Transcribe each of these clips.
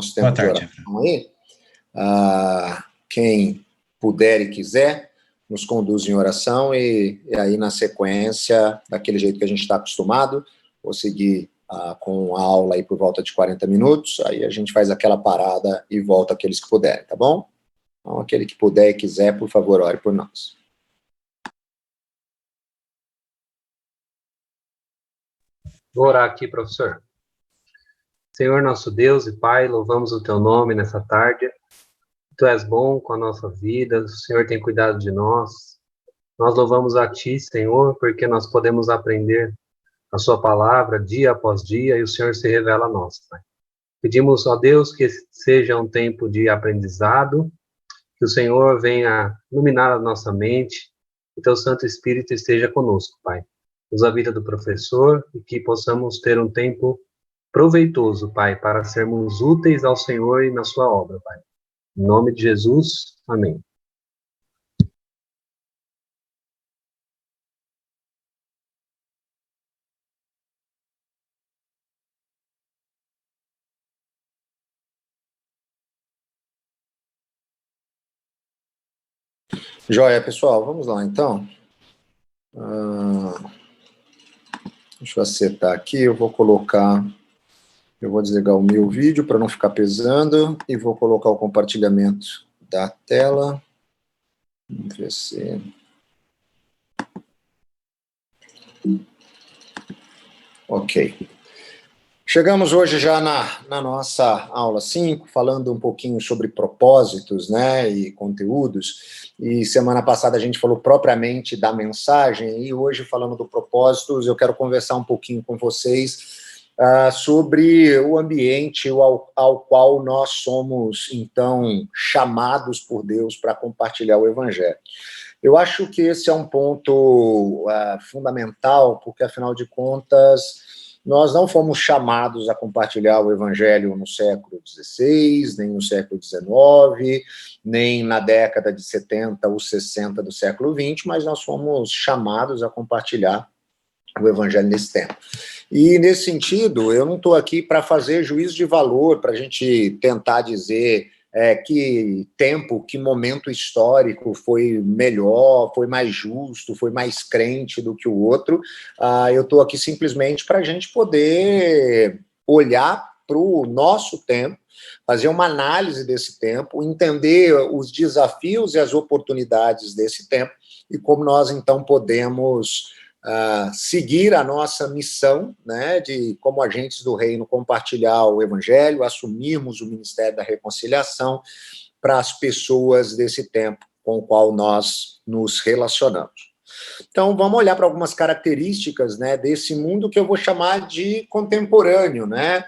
nosso tempo de oração aí. Quem puder e quiser, nos conduz em oração e aí, na sequência, daquele jeito que a gente está acostumado, vou seguir com a aula aí por volta de 40 minutos, aí a gente faz aquela parada e volta aqueles que puderem, tá bom? Então, aquele que puder e quiser, por favor, ore por nós. Vou orar aqui, professor. Senhor, nosso Deus e Pai, louvamos o Teu nome nessa tarde. Tu és bom com a nossa vida, o Senhor tem cuidado de nós. Nós louvamos a Ti, Senhor, porque nós podemos aprender a Sua palavra dia após dia e o Senhor se revela a nós, Pai. Pedimos, ó Deus, que seja um tempo de aprendizado, que o Senhor venha iluminar a nossa mente, que Teu Santo Espírito esteja conosco, Pai. Usa a vida do professor e que possamos ter um tempo proveitoso, Pai, para sermos úteis ao Senhor e na Sua obra, Pai. Em nome de Jesus, amém. Joia, pessoal, vamos lá, então. Deixa eu acertar aqui, eu vou desligar o meu vídeo para não ficar pesando e vou colocar o compartilhamento da tela. Vamos ver se... Ok. Chegamos hoje já na nossa aula 5, falando um pouquinho sobre propósitos, né, e conteúdos, e semana passada a gente falou propriamente da mensagem, e hoje, falando do propósitos, eu quero conversar um pouquinho com vocês sobre o ambiente ao qual nós somos, então, chamados por Deus para compartilhar o Evangelho. Eu acho que esse é um ponto fundamental, porque, afinal de contas, nós não fomos chamados a compartilhar o Evangelho no século XVI, nem no século XIX, nem na década de 70 ou 60 do século XX, mas nós fomos chamados a compartilhar o Evangelho nesse tempo. E, nesse sentido, eu não estou aqui para fazer juízo de valor, para a gente tentar dizer que tempo, que momento histórico foi melhor, foi mais justo, foi mais crente do que o outro. Eu estou aqui simplesmente para a gente poder olhar para o nosso tempo, fazer uma análise desse tempo, entender os desafios e as oportunidades desse tempo e como nós, então, podemos seguir a nossa missão, né, de, como agentes do reino, compartilhar o Evangelho, assumirmos o ministério da reconciliação para as pessoas desse tempo com o qual nós nos relacionamos. Então, vamos olhar para algumas características, né, desse mundo que eu vou chamar de contemporâneo, né?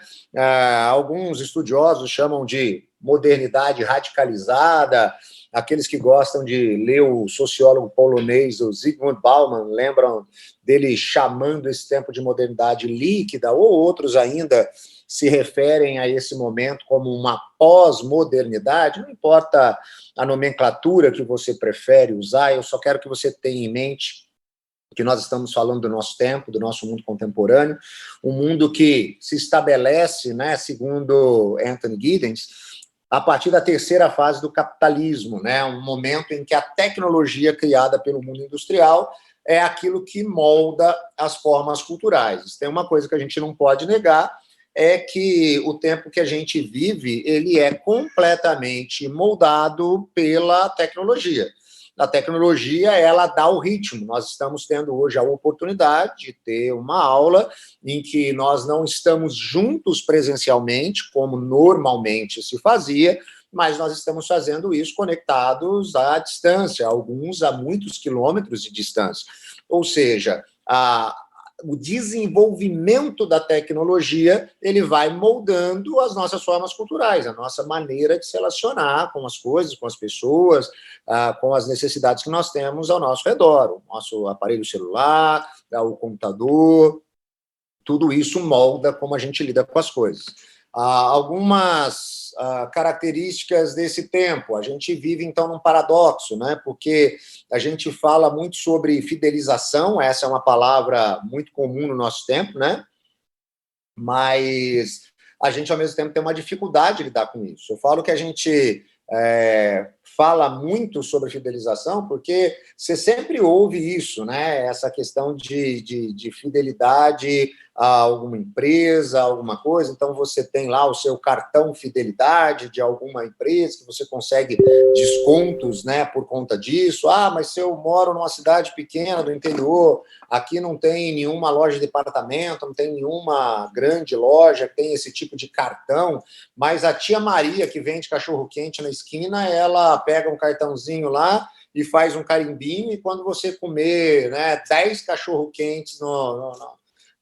Alguns estudiosos chamam de modernidade radicalizada. Aqueles que gostam de ler o sociólogo polonês, o Zygmunt Bauman, lembram dele chamando esse tempo de modernidade líquida, ou outros ainda se referem a esse momento como uma pós-modernidade. Não importa a nomenclatura que você prefere usar, eu só quero que você tenha em mente que nós estamos falando do nosso tempo, do nosso mundo contemporâneo, um mundo que se estabelece, né, segundo Anthony Giddens, a partir da terceira fase do capitalismo, né, um momento em que a tecnologia criada pelo mundo industrial é aquilo que molda as formas culturais. Tem uma coisa que a gente não pode negar, é que o tempo que a gente vive, ele é completamente moldado pela tecnologia. A tecnologia, ela dá o ritmo. Nós estamos tendo hoje a oportunidade de ter uma aula em que nós não estamos juntos presencialmente, como normalmente se fazia, mas nós estamos fazendo isso conectados à distância, alguns a muitos quilômetros de distância. Ou seja, o desenvolvimento da tecnologia, ele vai moldando as nossas formas culturais, a nossa maneira de se relacionar com as coisas, com as pessoas, com as necessidades que nós temos ao nosso redor, o nosso aparelho celular, o computador, tudo isso molda como a gente lida com as coisas. Algumas características desse tempo. A gente vive, então, num paradoxo, né? Porque a gente fala muito sobre fidelização, essa é uma palavra muito comum no nosso tempo, né? Mas a gente, ao mesmo tempo, tem uma dificuldade de lidar com isso. Eu falo que a gente fala muito sobre fidelização porque você sempre ouve isso, né? Essa questão de fidelidade a alguma empresa, alguma coisa. Então, você tem lá o seu cartão fidelidade de alguma empresa, que você consegue descontos, né, por conta disso. Ah, mas se eu moro numa cidade pequena do interior, aqui não tem nenhuma loja de departamento, não tem nenhuma grande loja que tem esse tipo de cartão, mas a tia Maria, que vende cachorro-quente na esquina, ela pega um cartãozinho lá e faz um carimbinho, e quando você comer, né, 10 cachorro-quentes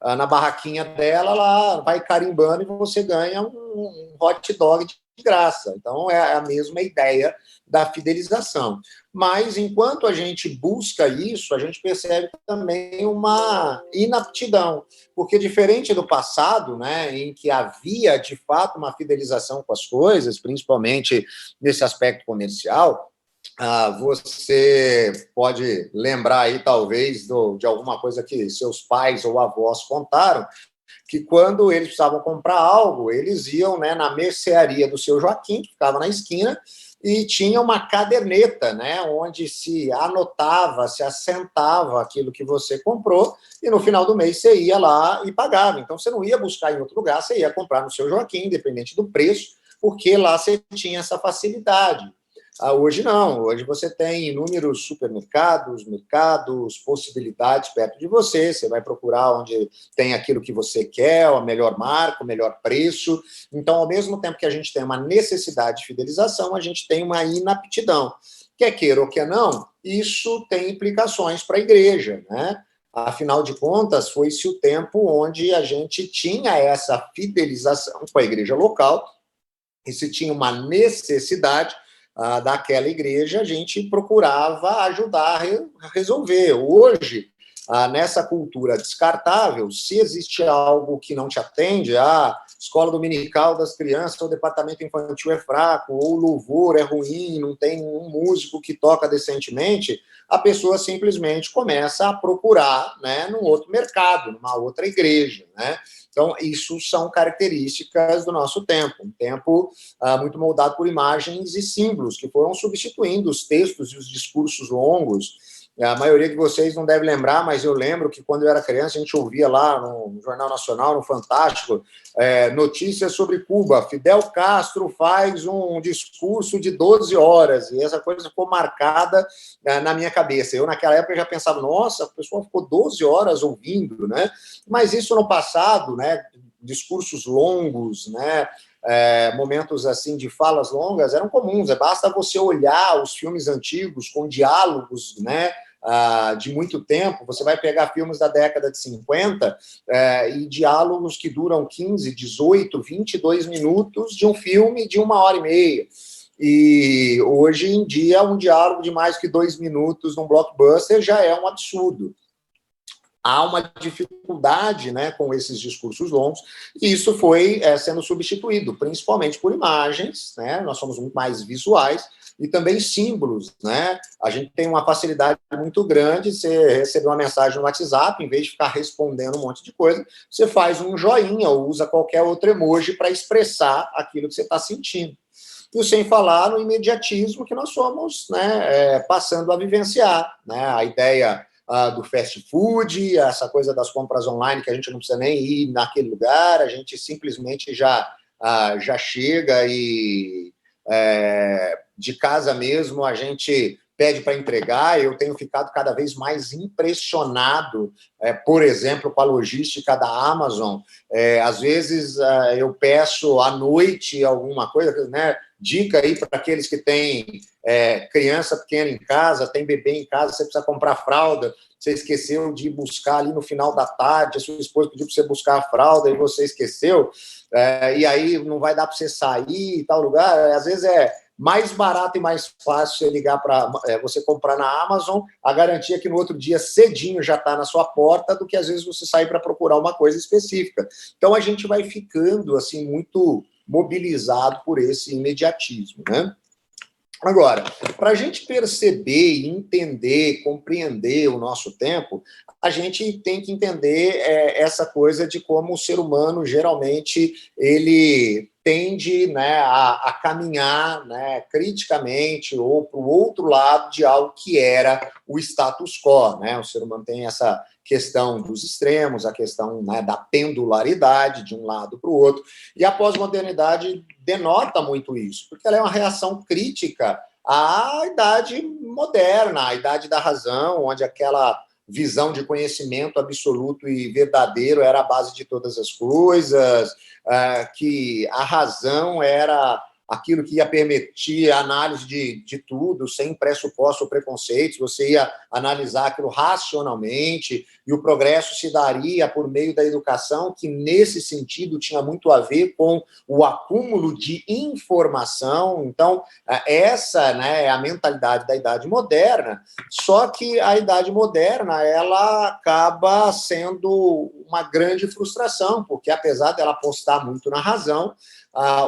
na barraquinha dela, ela vai carimbando e você ganha um hot dog de graça. Então, é a mesma ideia da fidelização. Mas, enquanto a gente busca isso, a gente percebe também uma inaptidão, porque diferente do passado, né, em que havia, de fato, uma fidelização com as coisas, principalmente nesse aspecto comercial, você pode lembrar aí, talvez, de alguma coisa que seus pais ou avós contaram, que quando eles precisavam comprar algo, eles iam, né, na mercearia do seu Joaquim, que ficava na esquina, e tinha uma caderneta, né, onde se anotava, se assentava aquilo que você comprou, e no final do mês você ia lá e pagava. Então, você não ia buscar em outro lugar, você ia comprar no seu Joaquim, independente do preço, porque lá você tinha essa facilidade. Hoje não, hoje você tem inúmeros supermercados, mercados, possibilidades perto de você, você vai procurar onde tem aquilo que você quer, a melhor marca, o melhor preço. Então, ao mesmo tempo que a gente tem uma necessidade de fidelização, a gente tem uma inaptidão. Quer queira ou quer não, isso tem implicações para a igreja, né? Afinal de contas, foi-se o tempo onde a gente tinha essa fidelização com a igreja local, e se tinha uma necessidade daquela igreja, a gente procurava ajudar a resolver. Hoje, nessa cultura descartável, se existe algo que não te atende, a escola dominical das crianças, o departamento infantil é fraco, ou o louvor é ruim, não tem um músico que toca decentemente, a pessoa simplesmente começa a procurar, né, num outro mercado, numa outra igreja, né? Então, isso são características do nosso tempo, um tempo muito moldado por imagens e símbolos, que foram substituindo os textos e os discursos longos. A maioria de vocês não deve lembrar, mas eu lembro que quando eu era criança, a gente ouvia lá no Jornal Nacional, no Fantástico, notícias sobre Cuba. Fidel Castro faz um discurso de 12 horas, e essa coisa ficou marcada na minha cabeça. Eu, naquela época, já pensava, nossa, a pessoa ficou 12 horas ouvindo, né? Mas isso no passado, né, discursos longos, né, momentos assim de falas longas eram comuns. Basta você olhar os filmes antigos com diálogos, né, de muito tempo. Você vai pegar filmes da década de 50 e diálogos que duram 15, 18, 22 minutos de um filme de 1h30. E hoje em dia, um diálogo de mais que 2 minutos num blockbuster já é um absurdo. Há uma dificuldade, né, com esses discursos longos, e isso foi sendo substituído, principalmente por imagens, né? Nós somos muito mais visuais, e também símbolos, né? A gente tem uma facilidade muito grande, você receber uma mensagem no WhatsApp, em vez de ficar respondendo um monte de coisa, você faz um joinha ou usa qualquer outro emoji para expressar aquilo que você está sentindo. E sem falar no imediatismo que nós somos, né, passando a vivenciar, né? A ideia do fast food, essa coisa das compras online, que a gente não precisa nem ir naquele lugar, a gente simplesmente já chega e de casa mesmo a gente pede para entregar. Eu tenho ficado cada vez mais impressionado, por exemplo, com a logística da Amazon. Às vezes eu peço à noite alguma coisa, né? Dica aí para aqueles que têm criança pequena em casa, tem bebê em casa, você precisa comprar fralda, você esqueceu de buscar ali no final da tarde, a sua esposa pediu para você buscar a fralda e você esqueceu, e aí não vai dar para você sair em tal lugar. Às vezes é mais barato e mais fácil você ligar para você comprar na Amazon, a garantia que no outro dia cedinho já está na sua porta, do que às vezes você sair para procurar uma coisa específica. Então a gente vai ficando assim muito mobilizado por esse imediatismo, né? Agora, para a gente perceber, entender, compreender o nosso tempo, a gente tem que entender essa coisa de como o ser humano, geralmente, ele tende, né, a caminhar, né, criticamente ou para o outro lado de algo que era o status quo. Né? O ser humano tem essa questão dos extremos, a questão, né, da pendularidade de um lado para o outro, e a pós-modernidade denota muito isso, porque ela é uma reação crítica à idade moderna, à idade da razão, onde aquela visão de conhecimento absoluto e verdadeiro era a base de todas as coisas, que a razão era aquilo que ia permitir a análise de tudo, sem pressuposto ou preconceitos, você ia analisar aquilo racionalmente, e o progresso se daria por meio da educação, que nesse sentido tinha muito a ver com o acúmulo de informação. Então, essa, né, é a mentalidade da idade moderna, só que a idade moderna, ela acaba sendo uma grande frustração, porque apesar dela apostar muito na razão,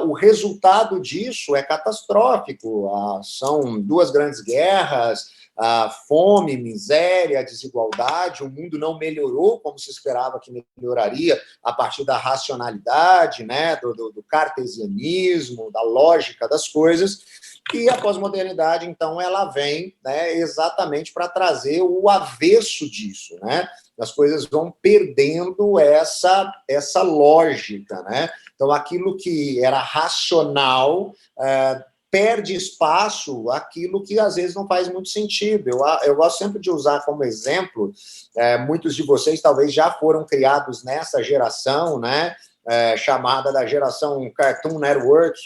o resultado disso é catastrófico. São 2 grandes guerras, fome, miséria, desigualdade. O mundo não melhorou como se esperava que melhoraria a partir da racionalidade, né, do cartesianismo, da lógica das coisas. E a pós-modernidade, então, ela vem, né, exatamente para trazer o avesso disso, né? As coisas vão perdendo essa lógica, né? Então, aquilo que era racional perde espaço aquilo que, às vezes, não faz muito sentido. Eu gosto sempre de usar como exemplo, muitos de vocês talvez já foram criados nessa geração, né? Chamada da geração Cartoon Network,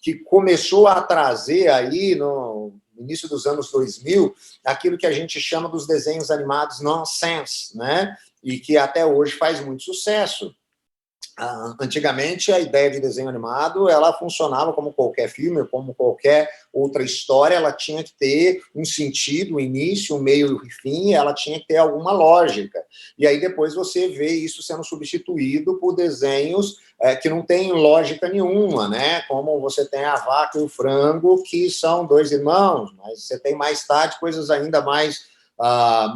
que começou a trazer aí, no início dos anos 2000, aquilo que a gente chama dos desenhos animados nonsense, né? E que até hoje faz muito sucesso. Antigamente, a ideia de desenho animado, ela funcionava como qualquer filme, como qualquer outra história, ela tinha que ter um sentido, um início, um meio e fim, ela tinha que ter alguma lógica. E aí depois você vê isso sendo substituído por desenhos que não têm lógica nenhuma, né? Como você tem a vaca e o frango, que são 2 irmãos, mas você tem mais tarde coisas ainda mais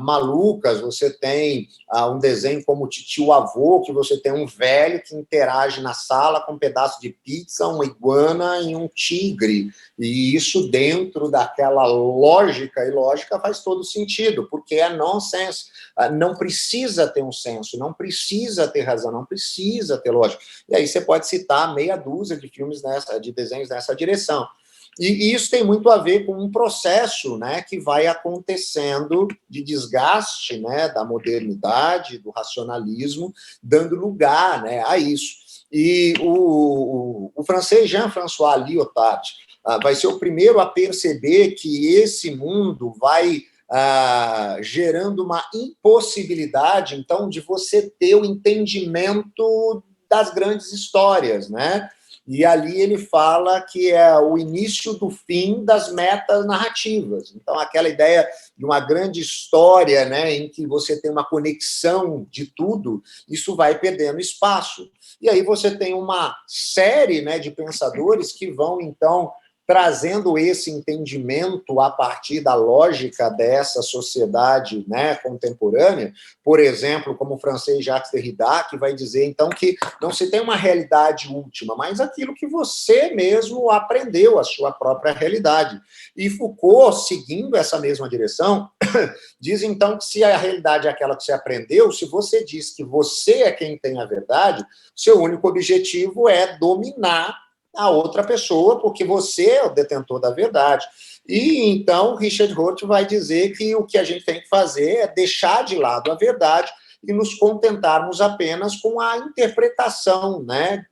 malucas. Você tem um desenho como o Titio Avô, que você tem um velho que interage na sala com um pedaço de pizza, uma iguana e um tigre, e isso dentro daquela lógica, e lógica faz todo sentido, porque é nonsense, não precisa ter um senso, não precisa ter razão, não precisa ter lógica. E aí você pode citar meia dúzia de filmes de desenhos nessa direção. E isso tem muito a ver com um processo, né, que vai acontecendo de desgaste, né, da modernidade, do racionalismo, dando lugar, né, a isso. E o francês Jean-François Lyotard vai ser o primeiro a perceber que esse mundo vai gerando uma impossibilidade, então, de você ter o entendimento das grandes histórias, né? E ali ele fala que é o início do fim das metas narrativas. Então, aquela ideia de uma grande história, né, em que você tem uma conexão de tudo, isso vai perdendo espaço. E aí você tem uma série, né, de pensadores que vão, então, trazendo esse entendimento a partir da lógica dessa sociedade, né, contemporânea, por exemplo, como o francês Jacques Derrida, que vai dizer, então, que não se tem uma realidade última, mas aquilo que você mesmo aprendeu, a sua própria realidade. E Foucault, seguindo essa mesma direção, diz, então, que se a realidade é aquela que você aprendeu, se você diz que você é quem tem a verdade, seu único objetivo é dominar a outra pessoa, porque você é o detentor da verdade. E, então, Richard Roth vai dizer que o que a gente tem que fazer é deixar de lado a verdade e nos contentarmos apenas com a interpretação, né,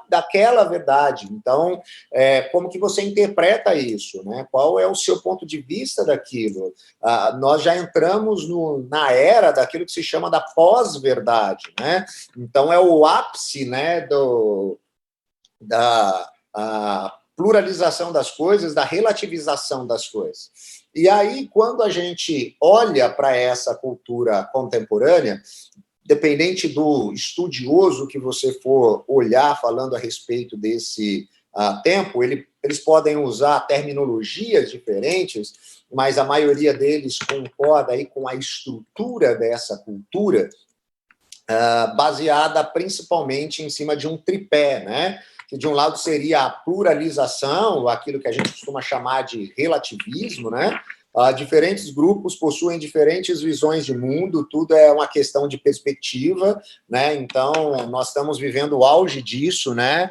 daquela verdade. Então, como que você interpreta isso, né? Qual é o seu ponto de vista daquilo? Nós já entramos na era daquilo que se chama da pós-verdade, né? Então, é o ápice, né, da pluralização das coisas, da relativização das coisas. E aí, quando a gente olha para essa cultura contemporânea, dependente do estudioso que você for olhar falando a respeito desse tempo, ele eles podem usar terminologias diferentes, mas a maioria deles concorda aí com a estrutura dessa cultura, baseada principalmente em cima de um tripé, né? Que de um lado seria a pluralização, aquilo que a gente costuma chamar de relativismo, né? Diferentes grupos possuem diferentes visões de mundo, tudo é uma questão de perspectiva, né? Então, nós estamos vivendo o auge disso, né?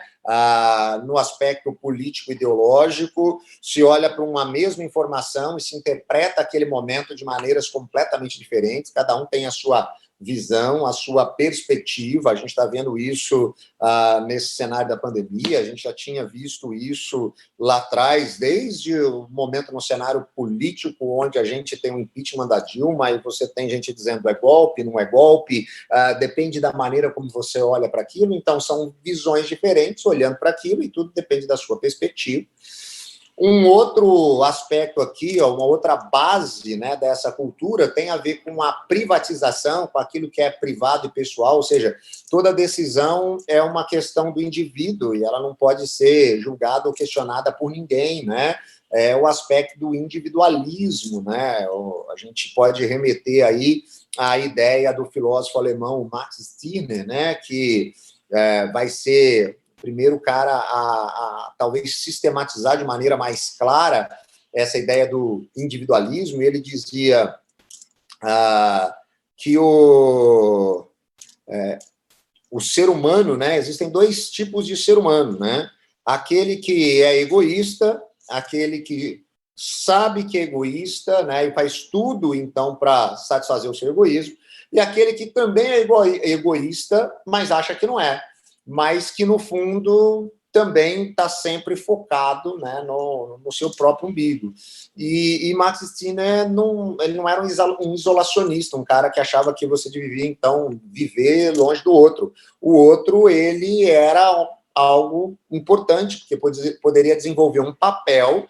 No aspecto político-ideológico, se olha para uma mesma informação e se interpreta aquele momento de maneiras completamente diferentes, cada um tem a sua visão, a sua perspectiva. A gente está vendo isso nesse cenário da pandemia, a gente já tinha visto isso lá atrás, desde o momento no cenário político, onde a gente tem o impeachment da Dilma, e você tem gente dizendo é golpe, não é golpe, depende da maneira como você olha para aquilo. Então, são visões diferentes olhando para aquilo, e tudo depende da sua perspectiva. Um outro aspecto aqui, uma outra base, né, dessa cultura tem a ver com a privatização, com aquilo que é privado e pessoal, ou seja, toda decisão é uma questão do indivíduo e ela não pode ser julgada ou questionada por ninguém, né? É o aspecto do individualismo, né? A gente pode remeter aí à ideia do filósofo alemão Max Stirner, né, que vai ser primeiro cara a talvez sistematizar de maneira mais clara essa ideia do individualismo. Ele dizia que o ser humano, né, existem dois tipos de ser humano, né? Aquele que é egoísta, aquele que sabe que é egoísta, né, e faz tudo, então, para satisfazer o seu egoísmo, e aquele que também é egoísta, mas acha que não é, mas que, no fundo, também está sempre focado, né, no seu próprio umbigo. E Max Stirner ele não era um isolacionista, um cara que achava que você devia, então, viver longe do outro. O outro, ele era algo importante, porque poderia desenvolver um papel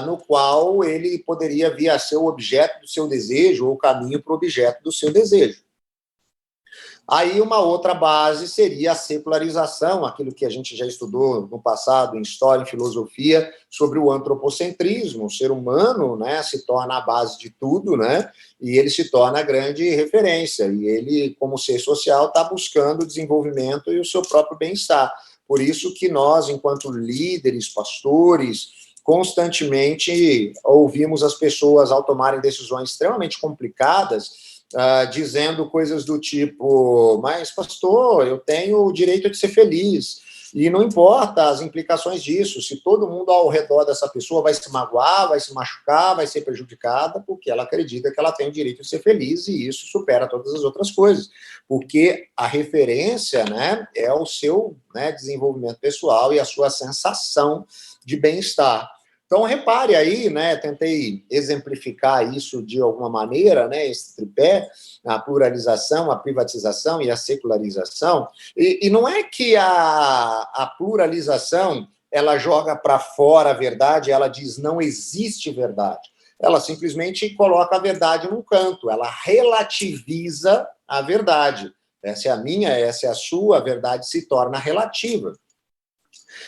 no qual ele poderia vir a ser o objeto do seu desejo, ou o caminho para o objeto do seu desejo. Aí uma outra base seria a secularização, aquilo que a gente já estudou no passado em história, em filosofia, sobre o antropocentrismo. O ser humano, né, se torna a base de tudo, né, e ele se torna a grande referência, e ele, como ser social, está buscando o desenvolvimento e o seu próprio bem-estar. Por isso que nós, enquanto líderes, pastores, constantemente ouvimos as pessoas, ao tomarem decisões extremamente complicadas, dizendo coisas do tipo: mas, pastor, eu tenho o direito de ser feliz, e não importa as implicações disso, se todo mundo ao redor dessa pessoa vai se magoar, vai se machucar, vai ser prejudicada, porque ela acredita que ela tem o direito de ser feliz, e isso supera todas as outras coisas, porque a referência, né, é o seu, né, desenvolvimento pessoal e a sua sensação de bem-estar. Então, repare aí, né, tentei exemplificar isso de alguma maneira, né, esse tripé, a pluralização, a privatização e a secularização, e não é que a pluralização ela joga para fora a verdade, ela diz não existe verdade. Ela simplesmente coloca a verdade num canto, ela relativiza a verdade. Essa é a minha, essa é a sua, a verdade se torna relativa.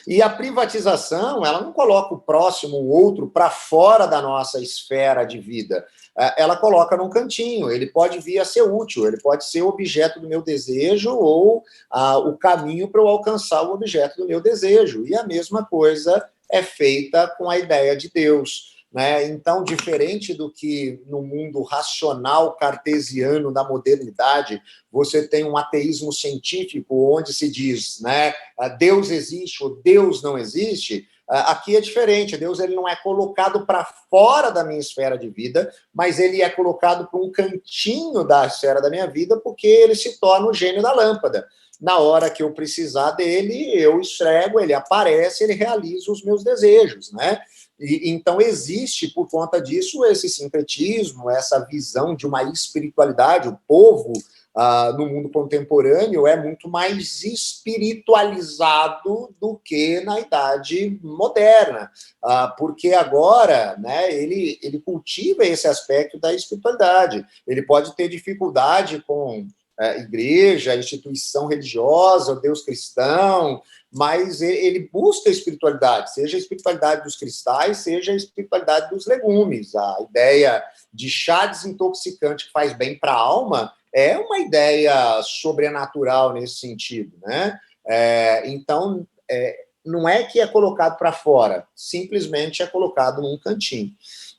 E a privatização, ela não coloca o próximo, o outro, para fora da nossa esfera de vida. Ela coloca num cantinho, ele pode vir a ser útil, ele pode ser objeto do meu desejo ou o caminho para eu alcançar o objeto do meu desejo. E a mesma coisa é feita com a ideia de Deus, né? Então, diferente do que no mundo racional cartesiano da modernidade, você tem um ateísmo científico onde se diz, né, Deus existe ou Deus não existe. Aqui é diferente. Deus ele não é colocado para fora da minha esfera de vida, mas ele é colocado para um cantinho da esfera da minha vida, porque ele se torna o gênio da lâmpada. Na hora que eu precisar dele, eu esfrego, ele aparece, ele realiza os meus desejos, né? E, então, existe, por conta disso, esse sincretismo, essa visão de uma espiritualidade. O povo, no mundo contemporâneo, é muito mais espiritualizado do que na idade moderna, porque agora, né, ele cultiva esse aspecto da espiritualidade. Ele pode ter dificuldade com igreja, instituição religiosa, o Deus cristão, mas ele busca a espiritualidade, seja a espiritualidade dos cristais, seja a espiritualidade dos legumes. A ideia de chá desintoxicante que faz bem para a alma é uma ideia sobrenatural nesse sentido, né? Então, não é que é colocado para fora, simplesmente é colocado num cantinho.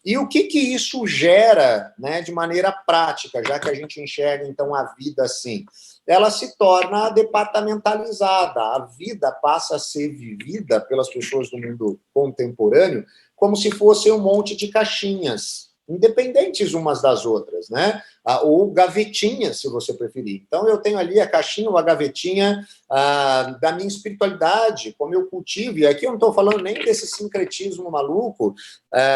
E o que isso gera, né, de maneira prática, já que a gente enxerga, então, a vida assim? Ela se torna departamentalizada, a vida passa a ser vivida pelas pessoas do mundo contemporâneo como se fosse um monte de caixinhas, independentes umas das outras, né? Ou gavetinhas, se você preferir. Então, eu tenho ali a caixinha ou a gavetinha da minha espiritualidade, como eu cultivo. E aqui eu não estou falando nem desse sincretismo maluco,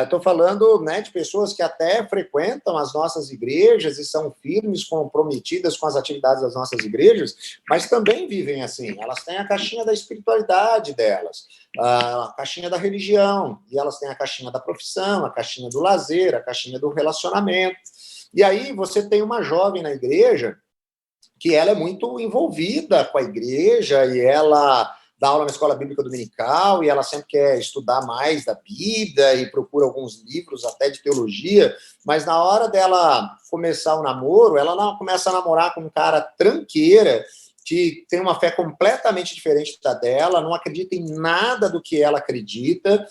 estou falando, né, de pessoas que até frequentam as nossas igrejas e são firmes, comprometidas com as atividades das nossas igrejas, mas também vivem assim. Elas têm a caixinha da espiritualidade delas, a caixinha da religião, e elas têm a caixinha da profissão, a caixinha do lazer, a caixinha do relacionamento. E aí você tem uma jovem na igreja que ela é muito envolvida com a igreja e ela dá aula na escola bíblica dominical e ela sempre quer estudar mais da Bíblia e procura alguns livros até de teologia, mas na hora dela começar o namoro, ela não começa a namorar com um cara tranqueira, que tem uma fé completamente diferente da dela, não acredita em nada do que ela acredita,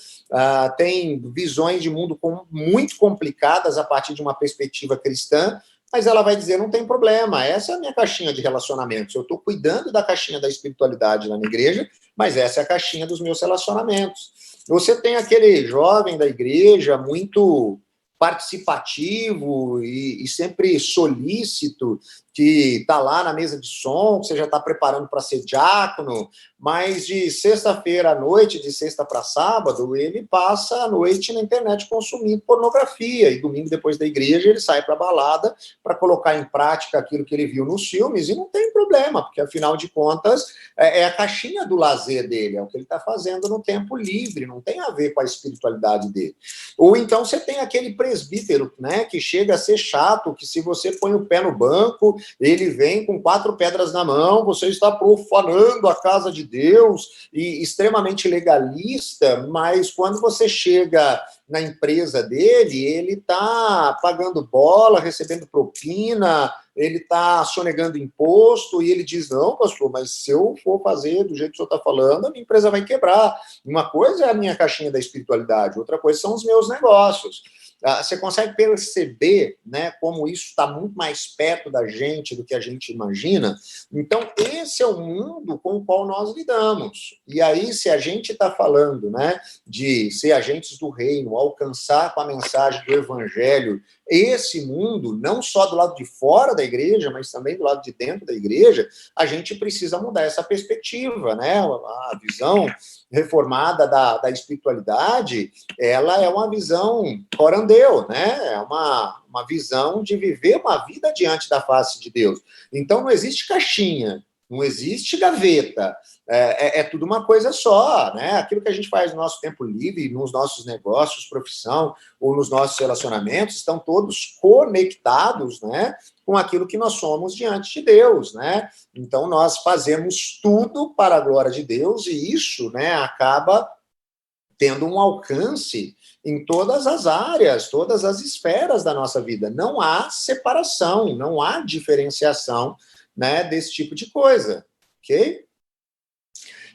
tem visões de mundo muito complicadas a partir de uma perspectiva cristã, mas ela vai dizer, não tem problema, essa é a minha caixinha de relacionamentos, eu estou cuidando da caixinha da espiritualidade lá na igreja, mas essa é a caixinha dos meus relacionamentos. Você tem aquele jovem da igreja muito participativo e sempre solícito, que está lá na mesa de som, que você já está preparando para ser diácono, mas de sexta-feira à noite, de sexta para sábado, ele passa a noite na internet consumindo pornografia, e domingo depois da igreja ele sai para a balada para colocar em prática aquilo que ele viu nos filmes, e não tem problema, porque afinal de contas é a caixinha do lazer dele, é o que ele está fazendo no tempo livre, não tem a ver com a espiritualidade dele. Ou então você tem aquele presbítero, né, que chega a ser chato, que se você põe o pé no banco, ele vem com 4 pedras na mão, você está profanando a casa de Deus, e extremamente legalista, mas quando você chega na empresa dele, ele está pagando bola, recebendo propina, ele está sonegando imposto, e ele diz, não, pastor, mas se eu for fazer do jeito que o senhor está falando, a minha empresa vai quebrar. Uma coisa é a minha caixinha da espiritualidade, outra coisa são os meus negócios. Você consegue perceber, né, como isso está muito mais perto da gente do que a gente imagina? Então, esse é o mundo com o qual nós lidamos. E aí, se a gente está falando, né, de ser agentes do reino, alcançar com a mensagem do evangelho esse mundo, não só do lado de fora da igreja, mas também do lado de dentro da igreja, a gente precisa mudar essa perspectiva, né? A visão reformada da espiritualidade, ela é uma visão corandeu, né? É uma visão de viver uma vida diante da face de Deus. Então, não existe caixinha, não existe gaveta, é tudo uma coisa só, né? Aquilo que a gente faz no nosso tempo livre, nos nossos negócios, profissão, ou nos nossos relacionamentos, estão todos conectados, né, com aquilo que nós somos diante de Deus, né? Então, nós fazemos tudo para a glória de Deus, e isso, né, acaba tendo um alcance em todas as áreas, todas as esferas da nossa vida. Não há separação, não há diferenciação, né, desse tipo de coisa, ok?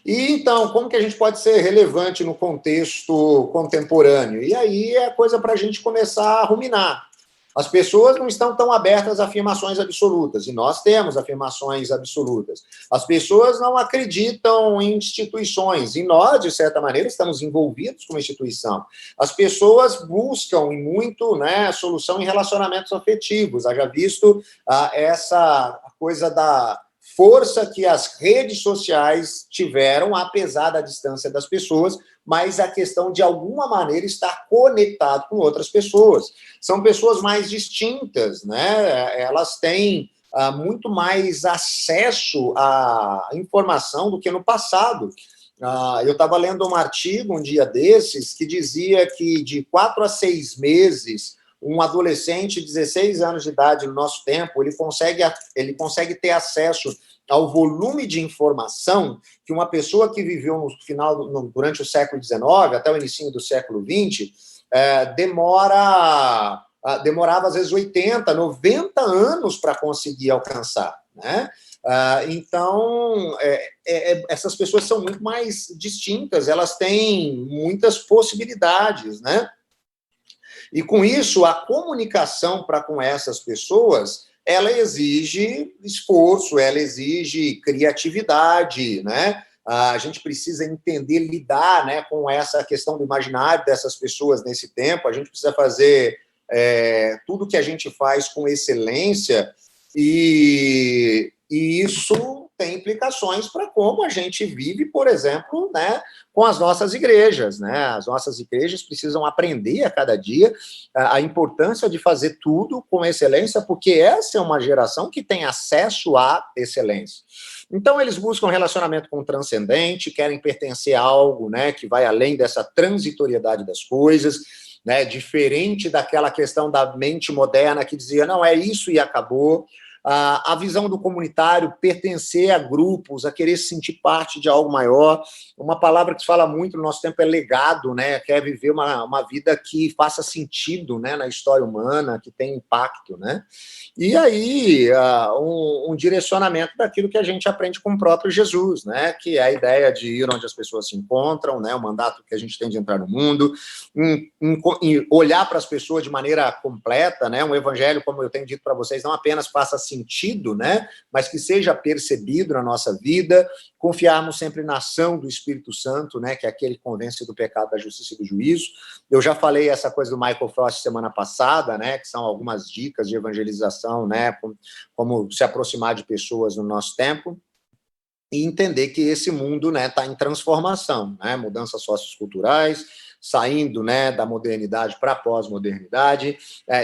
E, então, como que a gente pode ser relevante no contexto contemporâneo? E aí é coisa para a gente começar a ruminar. As pessoas não estão tão abertas a afirmações absolutas, e nós temos afirmações absolutas. As pessoas não acreditam em instituições, e nós, de certa maneira, estamos envolvidos com uma instituição. As pessoas buscam, e muito, né, solução em relacionamentos afetivos. Haja visto essa coisa da força que as redes sociais tiveram, apesar da distância das pessoas, mas a questão de alguma maneira estar conectado com outras pessoas. São pessoas mais distintas, né? Elas têm muito mais acesso à informação do que no passado. Eu estava lendo um artigo um dia desses que dizia que de 4 a 6 meses um adolescente de 16 anos de idade no nosso tempo, ele consegue ter acesso ao volume de informação que uma pessoa que viveu durante o século XIX, até o início do século XX, demorava às vezes 80, 90 anos para conseguir alcançar, né? Então, essas pessoas são muito mais distintas, elas têm muitas possibilidades, né? E com isso, a comunicação para com essas pessoas, ela exige esforço, ela exige criatividade, né? A gente precisa entender, lidar, né, com essa questão do imaginário dessas pessoas nesse tempo, a gente precisa fazer tudo que a gente faz com excelência, e isso tem implicações para como a gente vive, por exemplo, né, com as nossas igrejas, né? As nossas igrejas precisam aprender a cada dia a importância de fazer tudo com excelência, porque essa é uma geração que tem acesso à excelência. Então, eles buscam relacionamento com o transcendente, querem pertencer a algo, né, que vai além dessa transitoriedade das coisas, né, diferente daquela questão da mente moderna que dizia, não, é isso e acabou. A visão do comunitário, pertencer a grupos, a querer se sentir parte de algo maior. Uma palavra que se fala muito no nosso tempo é legado, né? Quer viver uma vida que faça sentido, né, na história humana, que tenha impacto, né? E aí, um direcionamento daquilo que a gente aprende com o próprio Jesus, né? Que é a ideia de ir onde as pessoas se encontram, né? O mandato que a gente tem de entrar no mundo, em olhar para as pessoas de maneira completa, né? Um evangelho, como eu tenho dito para vocês, não apenas faça sentido, né? Mas que seja percebido na nossa vida, confiarmos sempre na ação do Espírito Santo, né? Que é aquele que convence do pecado, da justiça e do juízo. Eu já falei essa coisa do Michael Frost semana passada, né? Que são algumas dicas de evangelização, né? Como se aproximar de pessoas no nosso tempo. E entender que esse mundo, né, está em transformação, né? Mudanças socioculturais, saindo, né, da modernidade para a pós-modernidade,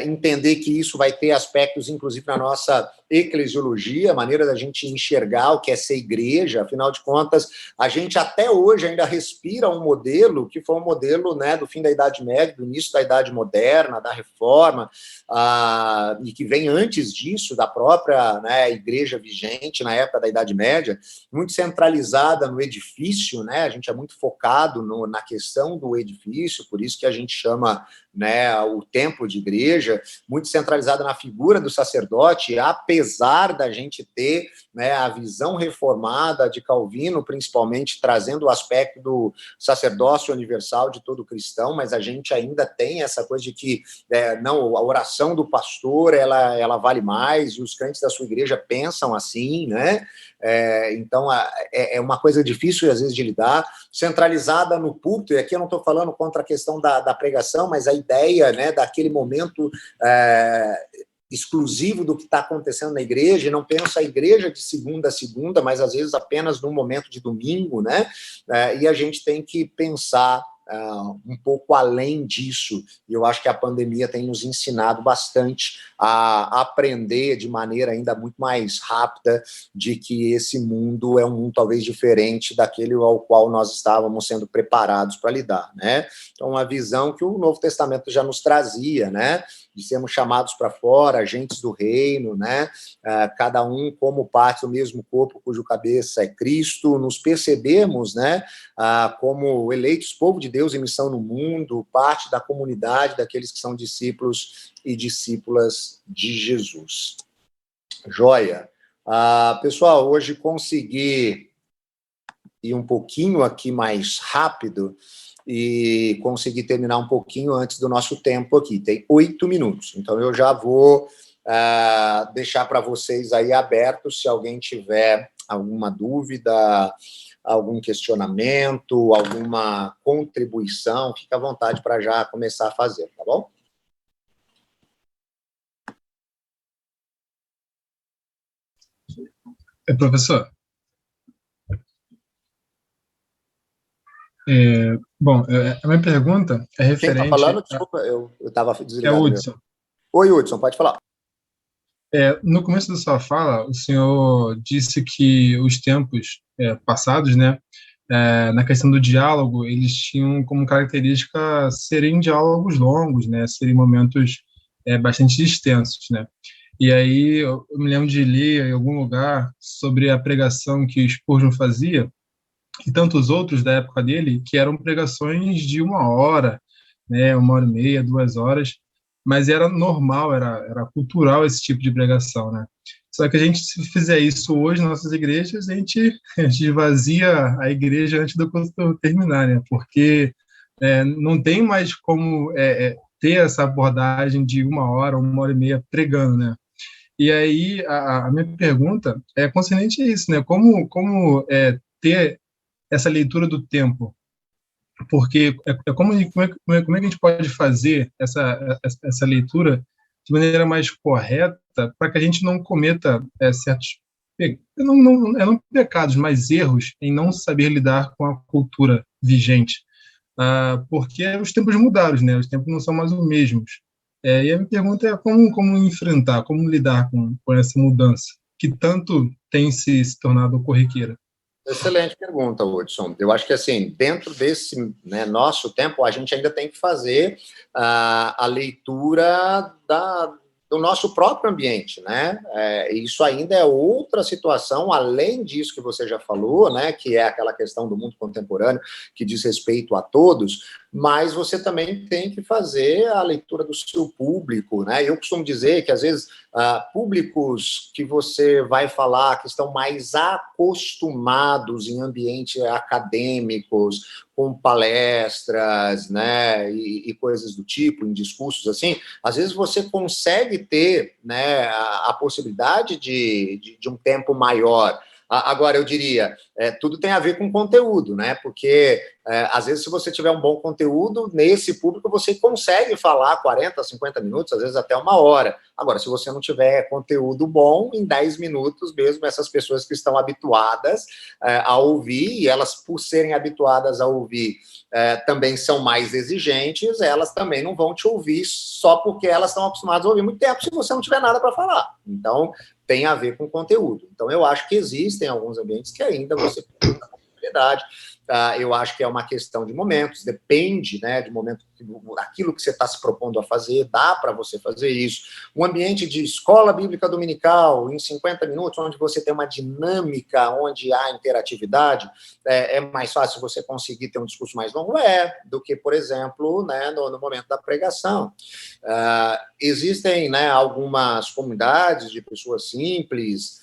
entender que isso vai ter aspectos, inclusive, na nossa eclesiologia, a maneira da gente enxergar o que é ser igreja. Afinal de contas, a gente até hoje ainda respira um modelo que foi um modelo, né, do fim da Idade Média, do início da Idade Moderna, da Reforma, e que vem antes disso, da própria, né, igreja vigente na época da Idade Média, muito centralizada no edifício, né? A gente é muito focado na questão do edifício, por isso que a gente chama, né, o templo de igreja, muito centralizada na figura do sacerdote, apesar da gente ter, né, a visão reformada de Calvino, principalmente trazendo o aspecto do sacerdócio universal de todo cristão, mas a gente ainda tem essa coisa de que não, a oração do pastor ela vale mais, e os crentes da sua igreja pensam assim, né? Então, é uma coisa difícil, às vezes, de lidar, centralizada no púlpito, e aqui eu não estou falando contra a questão da pregação, mas a ideia, né, daquele momento exclusivo do que está acontecendo na igreja, e não pensa a igreja de segunda a segunda, mas, às vezes, apenas no momento de domingo, né? E a gente tem que pensar um pouco além disso, e eu acho que a pandemia tem nos ensinado bastante a aprender de maneira ainda muito mais rápida de que esse mundo é um mundo talvez diferente daquele ao qual nós estávamos sendo preparados para lidar, né? Então, uma visão que o Novo Testamento já nos trazia, né? De sermos chamados para fora, agentes do reino, né? Cada um como parte do mesmo corpo, cujo cabeça é Cristo, nos percebemos, né, como eleitos, povo de Deus em missão no mundo, parte da comunidade daqueles que são discípulos e discípulas de Jesus. Joia. Pessoal, hoje consegui ir um pouquinho aqui mais rápido e consegui terminar um pouquinho antes do nosso tempo aqui. Tem 8 minutos, então eu já vou deixar para vocês aí aberto, se alguém tiver alguma dúvida, algum questionamento, alguma contribuição, fique à vontade para já começar a fazer, tá bom? Professor, a minha pergunta é referente... Quem está falando? Desculpa, eu estava desligado. É o Hudson. Oi, Hudson, pode falar. No começo da sua fala, o senhor disse que os tempos passados, né, na questão do diálogo, eles tinham como característica serem diálogos longos, né, serem momentos bastante extensos, né? E aí eu me lembro de ler em algum lugar sobre a pregação que Spurgeon fazia, e tantos outros da época dele, que eram pregações de 1 hora, né, 1 hora e meia, 2 horas, mas era normal, era cultural esse tipo de pregação, né? Só que a gente, se fizer isso hoje nas nossas igrejas, a gente esvazia a igreja antes do culto terminar, né? Porque não tem mais como ter essa abordagem de 1 hora, 1 hora e meia pregando, né? E aí a minha pergunta é concernente a isso, né? Como ter essa leitura do tempo, porque como é que a gente pode fazer essa leitura de maneira mais correta para que a gente não cometa certos não pecados, mas erros em não saber lidar com a cultura vigente, porque os tempos mudaram, né? Os tempos não são mais os mesmos. E a minha pergunta é como enfrentar, como lidar com essa mudança que tanto tem se tornado corriqueira. Excelente pergunta, Hudson. Eu acho que, assim, dentro desse, né, nosso tempo, a gente ainda tem que fazer a leitura do nosso próprio ambiente, né? Isso ainda é outra situação, além disso que você já falou, né, que é aquela questão do mundo contemporâneo, que diz respeito a todos, mas você também tem que fazer a leitura do seu público, né? Eu costumo dizer que, às vezes, públicos que você vai falar que estão mais acostumados em ambientes acadêmicos, com palestras, né, e coisas do tipo, em discursos assim, às vezes você consegue ter, né, a possibilidade de um tempo maior. Agora, eu diria, tudo tem a ver com conteúdo, né? Porque, às vezes, se você tiver um bom conteúdo, nesse público você consegue falar 40, 50 minutos, às vezes até 1 hora. Agora, se você não tiver conteúdo bom, em 10 minutos mesmo, essas pessoas que estão habituadas a ouvir, e elas, por serem habituadas a ouvir, também são mais exigentes, elas também não vão te ouvir só porque elas estão acostumadas a ouvir muito tempo, se você não tiver nada para falar. Então, tem a ver com conteúdo. Então, eu acho que existem alguns ambientes que ainda você tem essa possibilidade. Eu acho que é uma questão de momentos, depende, né, de momento, daquilo que você está se propondo a fazer, dá para você fazer isso. Um ambiente de escola bíblica dominical, em 50 minutos, onde você tem uma dinâmica, onde há interatividade, é mais fácil você conseguir ter um discurso mais longo, do que, por exemplo, né, no momento da pregação. Existem, né, algumas comunidades de pessoas simples,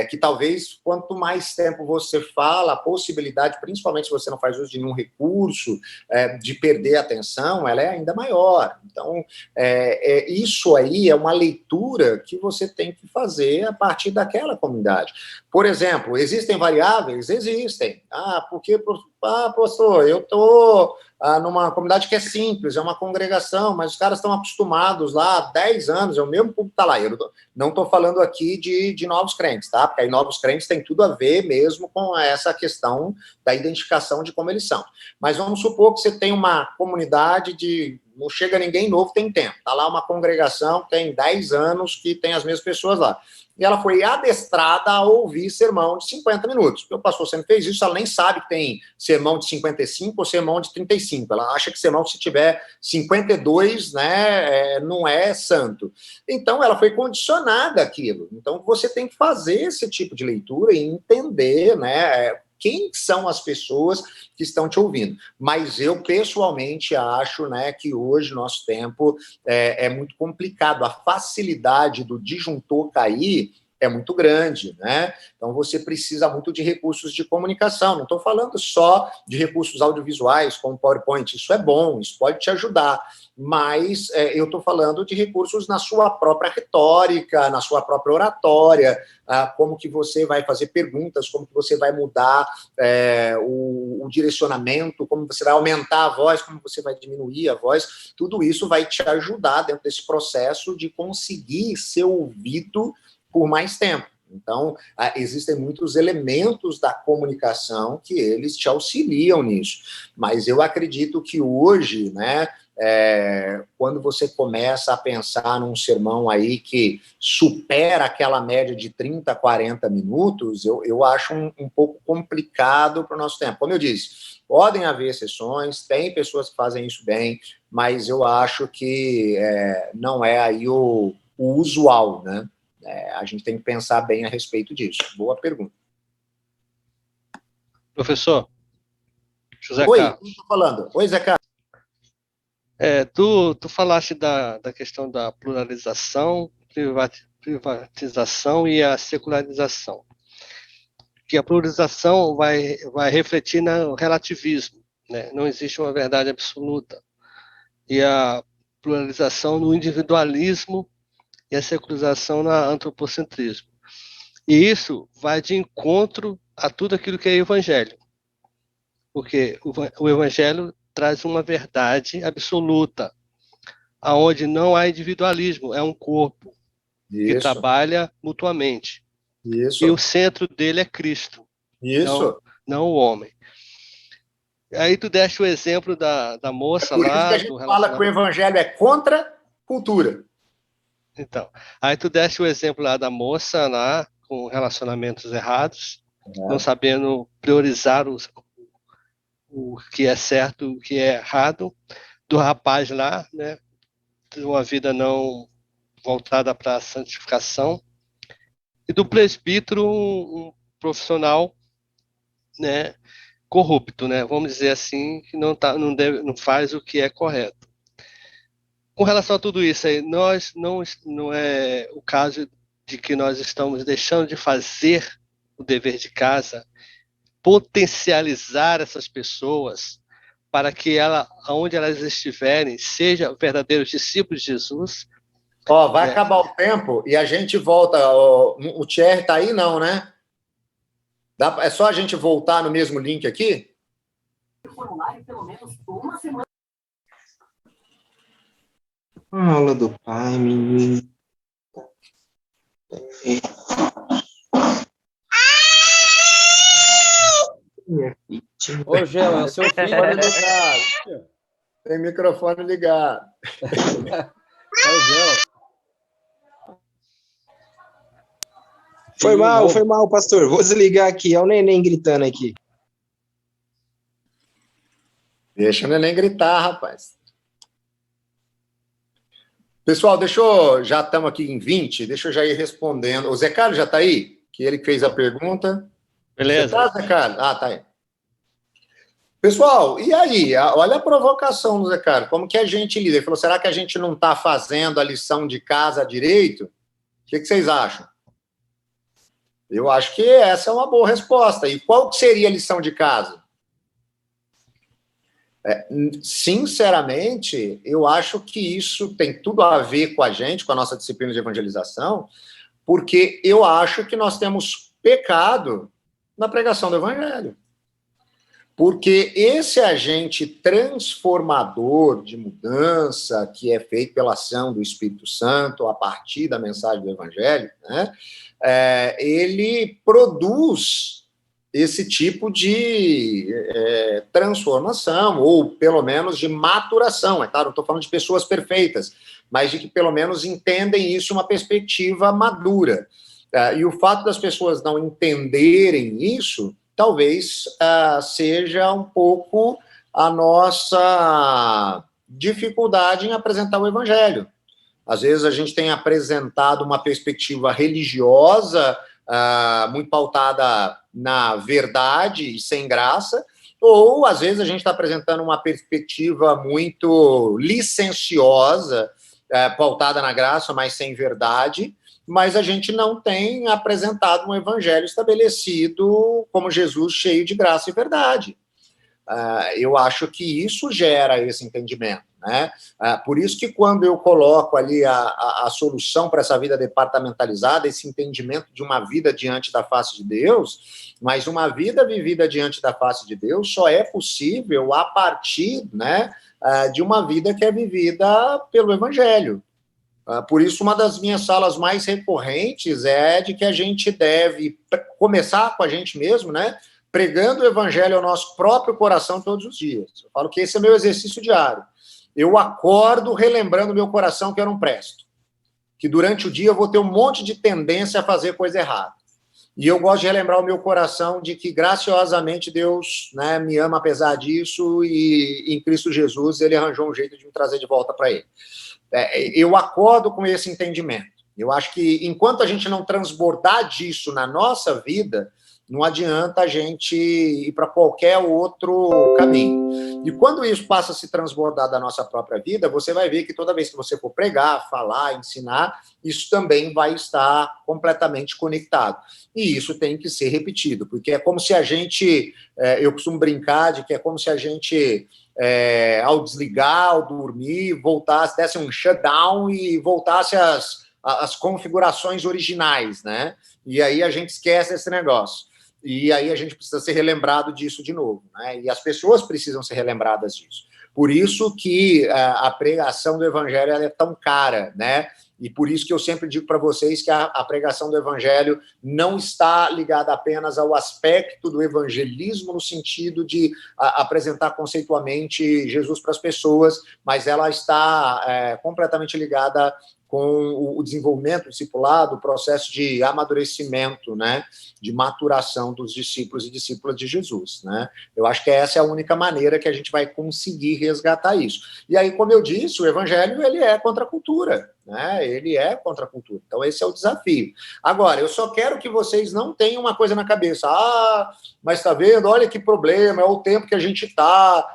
que talvez, quanto mais tempo você fala, a possibilidade, principalmente se você não faz uso de nenhum recurso, de perder a atenção, ela é ainda maior. Então, isso aí é uma leitura que você tem que fazer a partir daquela comunidade. Por exemplo, existem variáveis? Existem. Porque, pastor, eu estou numa comunidade que é simples, é uma congregação, mas os caras estão acostumados lá há 10 anos, é o mesmo público que está lá. Eu não estou falando aqui de novos crentes, tá? Porque aí novos crentes tem tudo a ver mesmo com essa questão da identificação de como eles são. Mas vamos supor que você tem uma comunidade de... Não chega ninguém novo, tem tempo. Está lá uma congregação, tem 10 anos, que tem as mesmas pessoas lá. E ela foi adestrada a ouvir sermão de 50 minutos. Porque o pastor sempre fez isso, ela nem sabe que tem sermão de 55 ou sermão de 35. Ela acha que sermão, se tiver 52, né, não é santo. Então, ela foi condicionada àquilo. Então, você tem que fazer esse tipo de leitura e entender, né, quem são as pessoas que estão te ouvindo. Mas eu, pessoalmente, acho, né, que hoje, nosso tempo, é muito complicado. A facilidade do disjuntor cair é muito grande, né? Então, você precisa muito de recursos de comunicação. Não estou falando só de recursos audiovisuais, como PowerPoint. Isso é bom, isso pode te ajudar. Mas eu estou falando de recursos na sua própria retórica, na sua própria oratória, como que você vai fazer perguntas, como que você vai mudar o direcionamento, como você vai aumentar a voz, como você vai diminuir a voz. Tudo isso vai te ajudar dentro desse processo de conseguir ser ouvido por mais tempo. Então, existem muitos elementos da comunicação que eles te auxiliam nisso. Mas eu acredito que hoje, né, quando você começa a pensar num sermão aí que supera aquela média de 30, 40 minutos, eu acho um pouco complicado para o nosso tempo. Como eu disse, podem haver exceções, tem pessoas que fazem isso bem, mas eu acho que não é aí o usual, né? A gente tem que pensar bem a respeito disso. Boa pergunta. Professor, José Oi, Carlos. quem está falando? Oi, Zé Carlos. Tu falaste da questão da pluralização, privatização e a secularização. Que a pluralização vai refletir no relativismo, né? Não existe uma verdade absoluta. E a pluralização no individualismo e a secularização no antropocentrismo. E isso vai de encontro a tudo aquilo que é evangelho. Porque o evangelho traz uma verdade absoluta, aonde não há individualismo, é um corpo que trabalha mutuamente. Isso. E o centro dele é Cristo, Isso. não o homem. Aí tu deste o exemplo da moça por lá. Isso que a gente fala que o evangelho é contra a cultura. Então, aí tu deste o exemplo lá da moça lá, com relacionamentos errados, não sabendo priorizar o que é certo, o que é errado, do rapaz lá, né, de uma vida não voltada para a santificação, e do presbítero, um profissional, né, corrupto, né, vamos dizer assim, que não faz o que é correto. Com relação a tudo isso aí, nós não é o caso de que nós estamos deixando de fazer o dever de casa, potencializar essas pessoas para que onde elas estiverem, sejam verdadeiros discípulos de Jesus. Vai acabar o tempo e a gente volta. O Thierry está aí, não, né? É só a gente voltar no mesmo link aqui? Pelo menos uma semana. A aula do pai, menino. Ô, Gel, é o seu filho. Tem microfone ligado. É o Gel. Foi mal, pastor. Vou desligar aqui. É o neném gritando aqui. Deixa o neném gritar, rapaz. Pessoal, já estamos aqui em 20, deixa eu já ir respondendo. O Zé Carlos já está aí? Que ele fez a pergunta. Beleza. Você está, Zé Carlos? Tá aí. Pessoal, e aí? Olha a provocação do Zé Carlos. Como que a gente lida? Ele falou, será que a gente não está fazendo a lição de casa direito? O que vocês acham? Eu acho que essa é uma boa resposta. E qual que seria a lição de casa? Sinceramente, eu acho que isso tem tudo a ver com a gente, com a nossa disciplina de evangelização, porque eu acho que nós temos pecado na pregação do evangelho. Porque esse agente transformador de mudança que é feito pela ação do Espírito Santo a partir da mensagem do evangelho, né, ele produz esse tipo de transformação, ou pelo menos de maturação, é claro, não estou falando de pessoas perfeitas, mas de que pelo menos entendem isso uma perspectiva madura. E o fato das pessoas não entenderem isso, talvez seja um pouco a nossa dificuldade em apresentar o evangelho. Às vezes a gente tem apresentado uma perspectiva religiosa, muito pautada na verdade e sem graça, ou às vezes a gente está apresentando uma perspectiva muito licenciosa, pautada na graça, mas sem verdade, mas a gente não tem apresentado um evangelho estabelecido como Jesus cheio de graça e verdade. Eu acho que isso gera esse entendimento, né? Por isso que quando eu coloco ali a solução para essa vida departamentalizada, esse entendimento de uma vida diante da face de Deus, mas uma vida vivida diante da face de Deus só é possível a partir, né, de uma vida que é vivida pelo Evangelho. Por isso, uma das minhas salas mais recorrentes é de que a gente deve começar com a gente mesmo, né? Pregando o evangelho ao nosso próprio coração todos os dias. Eu falo que esse é meu exercício diário. Eu acordo relembrando meu coração que eu não presto. Que durante o dia eu vou ter um monte de tendência a fazer coisa errada. E eu gosto de relembrar o meu coração de que, graciosamente, Deus, né, me ama apesar disso, e em Cristo Jesus ele arranjou um jeito de me trazer de volta para ele. Eu acordo com esse entendimento. Eu acho que, enquanto a gente não transbordar disso na nossa vida, não adianta a gente ir para qualquer outro caminho. E quando isso passa a se transbordar da nossa própria vida, você vai ver que toda vez que você for pregar, falar, ensinar, isso também vai estar completamente conectado. E isso tem que ser repetido, porque é como se a gente, eu costumo brincar de que é como se a gente, ao desligar, ao dormir, voltasse, desse um shutdown e voltasse às configurações originais, né? E aí a gente esquece esse negócio. E aí a gente precisa ser relembrado disso de novo, né? E as pessoas precisam ser relembradas disso. Por isso que a pregação do evangelho ela é tão cara, né? E por isso que eu sempre digo para vocês que a pregação do evangelho não está ligada apenas ao aspecto do evangelismo no sentido de apresentar conceitualmente Jesus para as pessoas, mas ela está completamente ligada com o desenvolvimento do discipulado, o processo de amadurecimento, né, de maturação dos discípulos e discípulas de Jesus, né? Eu acho que essa é a única maneira que a gente vai conseguir resgatar isso. E aí, como eu disse, o evangelho, ele é contra a cultura, né? Ele é contra a cultura. Então, esse é o desafio. Agora, eu só quero que vocês não tenham uma coisa na cabeça. Mas tá vendo? Olha que problema, é o tempo que a gente tá,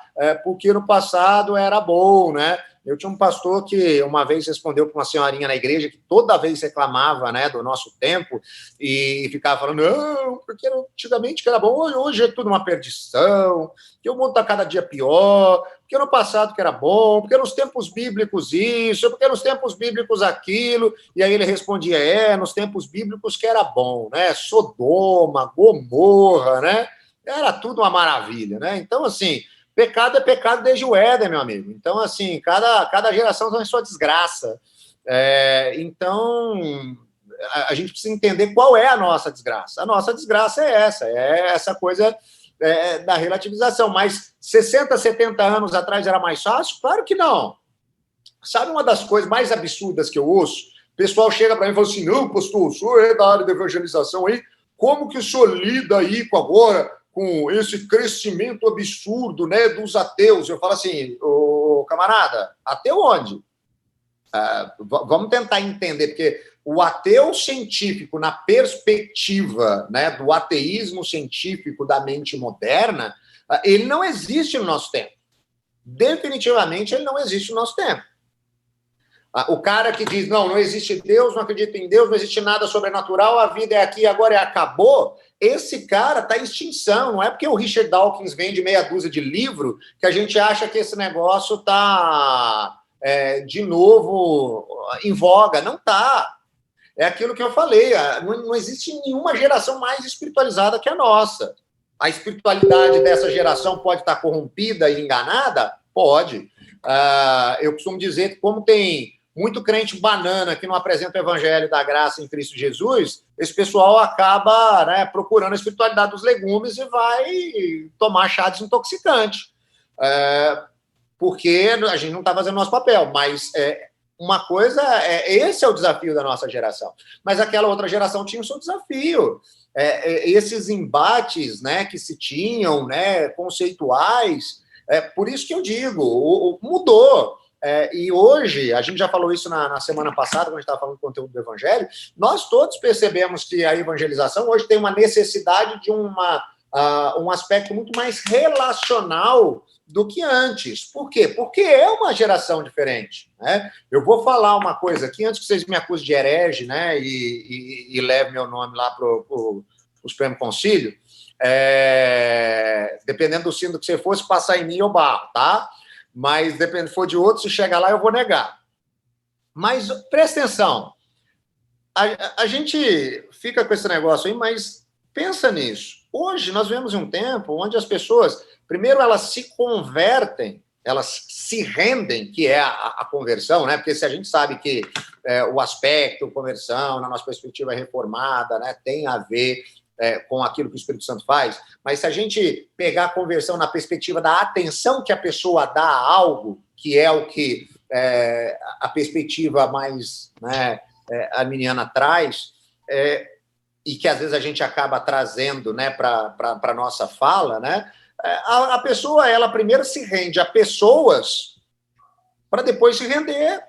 porque no passado era bom, né? Eu tinha um pastor que uma vez respondeu para uma senhorinha na igreja que toda vez reclamava, né, do nosso tempo e ficava falando, não, porque antigamente que era bom, hoje é tudo uma perdição, que o mundo está cada dia pior, porque no passado que era bom, porque nos tempos bíblicos isso, porque nos tempos bíblicos aquilo, e aí ele respondia, nos tempos bíblicos que era bom, né, Sodoma, Gomorra, né, era tudo uma maravilha, né, então assim, pecado é pecado desde o Éden, meu amigo. Então, assim, cada geração tem sua desgraça. Então, a gente precisa entender qual é a nossa desgraça. A nossa desgraça é essa coisa da relativização. Mas 60, 70 anos atrás era mais fácil? Claro que não. Sabe uma das coisas mais absurdas que eu ouço? O pessoal chega para mim e fala assim, não, pastor, o senhor é da área da evangelização aí, como que o senhor lida aí com esse crescimento absurdo, né, dos ateus? Eu falo assim, ô, camarada, ateu onde? Vamos tentar entender, porque o ateu científico, na perspectiva, né, do ateísmo científico da mente moderna, ele não existe no nosso tempo. Definitivamente ele não existe no nosso tempo. O cara que diz, não existe Deus, não acredito em Deus, não existe nada sobrenatural, a vida é aqui, agora acabou, esse cara está em extinção. Não é porque o Richard Dawkins vende meia dúzia de livro que a gente acha que esse negócio está, de novo, em voga. Não está. É aquilo que eu falei, não existe nenhuma geração mais espiritualizada que a nossa. A espiritualidade dessa geração pode estar corrompida e enganada? Pode. Eu costumo dizer que como tem muito crente banana que não apresenta o evangelho da graça em Cristo Jesus, esse pessoal acaba, né, procurando a espiritualidade dos legumes e vai tomar chá desintoxicante. Porque a gente não está fazendo o nosso papel, mas uma coisa, esse é o desafio da nossa geração. Mas aquela outra geração tinha o seu desafio. Esses embates, né, que se tinham, né, conceituais, por isso que eu digo, mudou. E hoje, a gente já falou isso na semana passada, quando a gente estava falando do conteúdo do Evangelho, nós todos percebemos que a evangelização hoje tem uma necessidade de um aspecto muito mais relacional do que antes. Por quê? Porque é uma geração diferente, né? Eu vou falar uma coisa aqui, antes que vocês me acusem de herege, né, e levem meu nome lá para o Supremo Concílio, dependendo do sino que você fosse, passar em mim eu barro, tá? Mas dependendo se for de outro, se chegar lá, eu vou negar. Mas presta atenção, a gente fica com esse negócio aí, mas pensa nisso. Hoje nós vivemos em um tempo onde as pessoas, primeiro elas se convertem, elas se rendem, que é a conversão, né? Porque se a gente sabe que o aspecto conversão, na nossa perspectiva reformada, né, tem a ver com aquilo que o Espírito Santo faz, mas se a gente pegar a conversão na perspectiva da atenção que a pessoa dá a algo, que é o que a perspectiva mais, né, arminiana traz, e que às vezes a gente acaba trazendo, né, para a nossa fala, né? A pessoa, ela primeiro se rende a pessoas para depois se render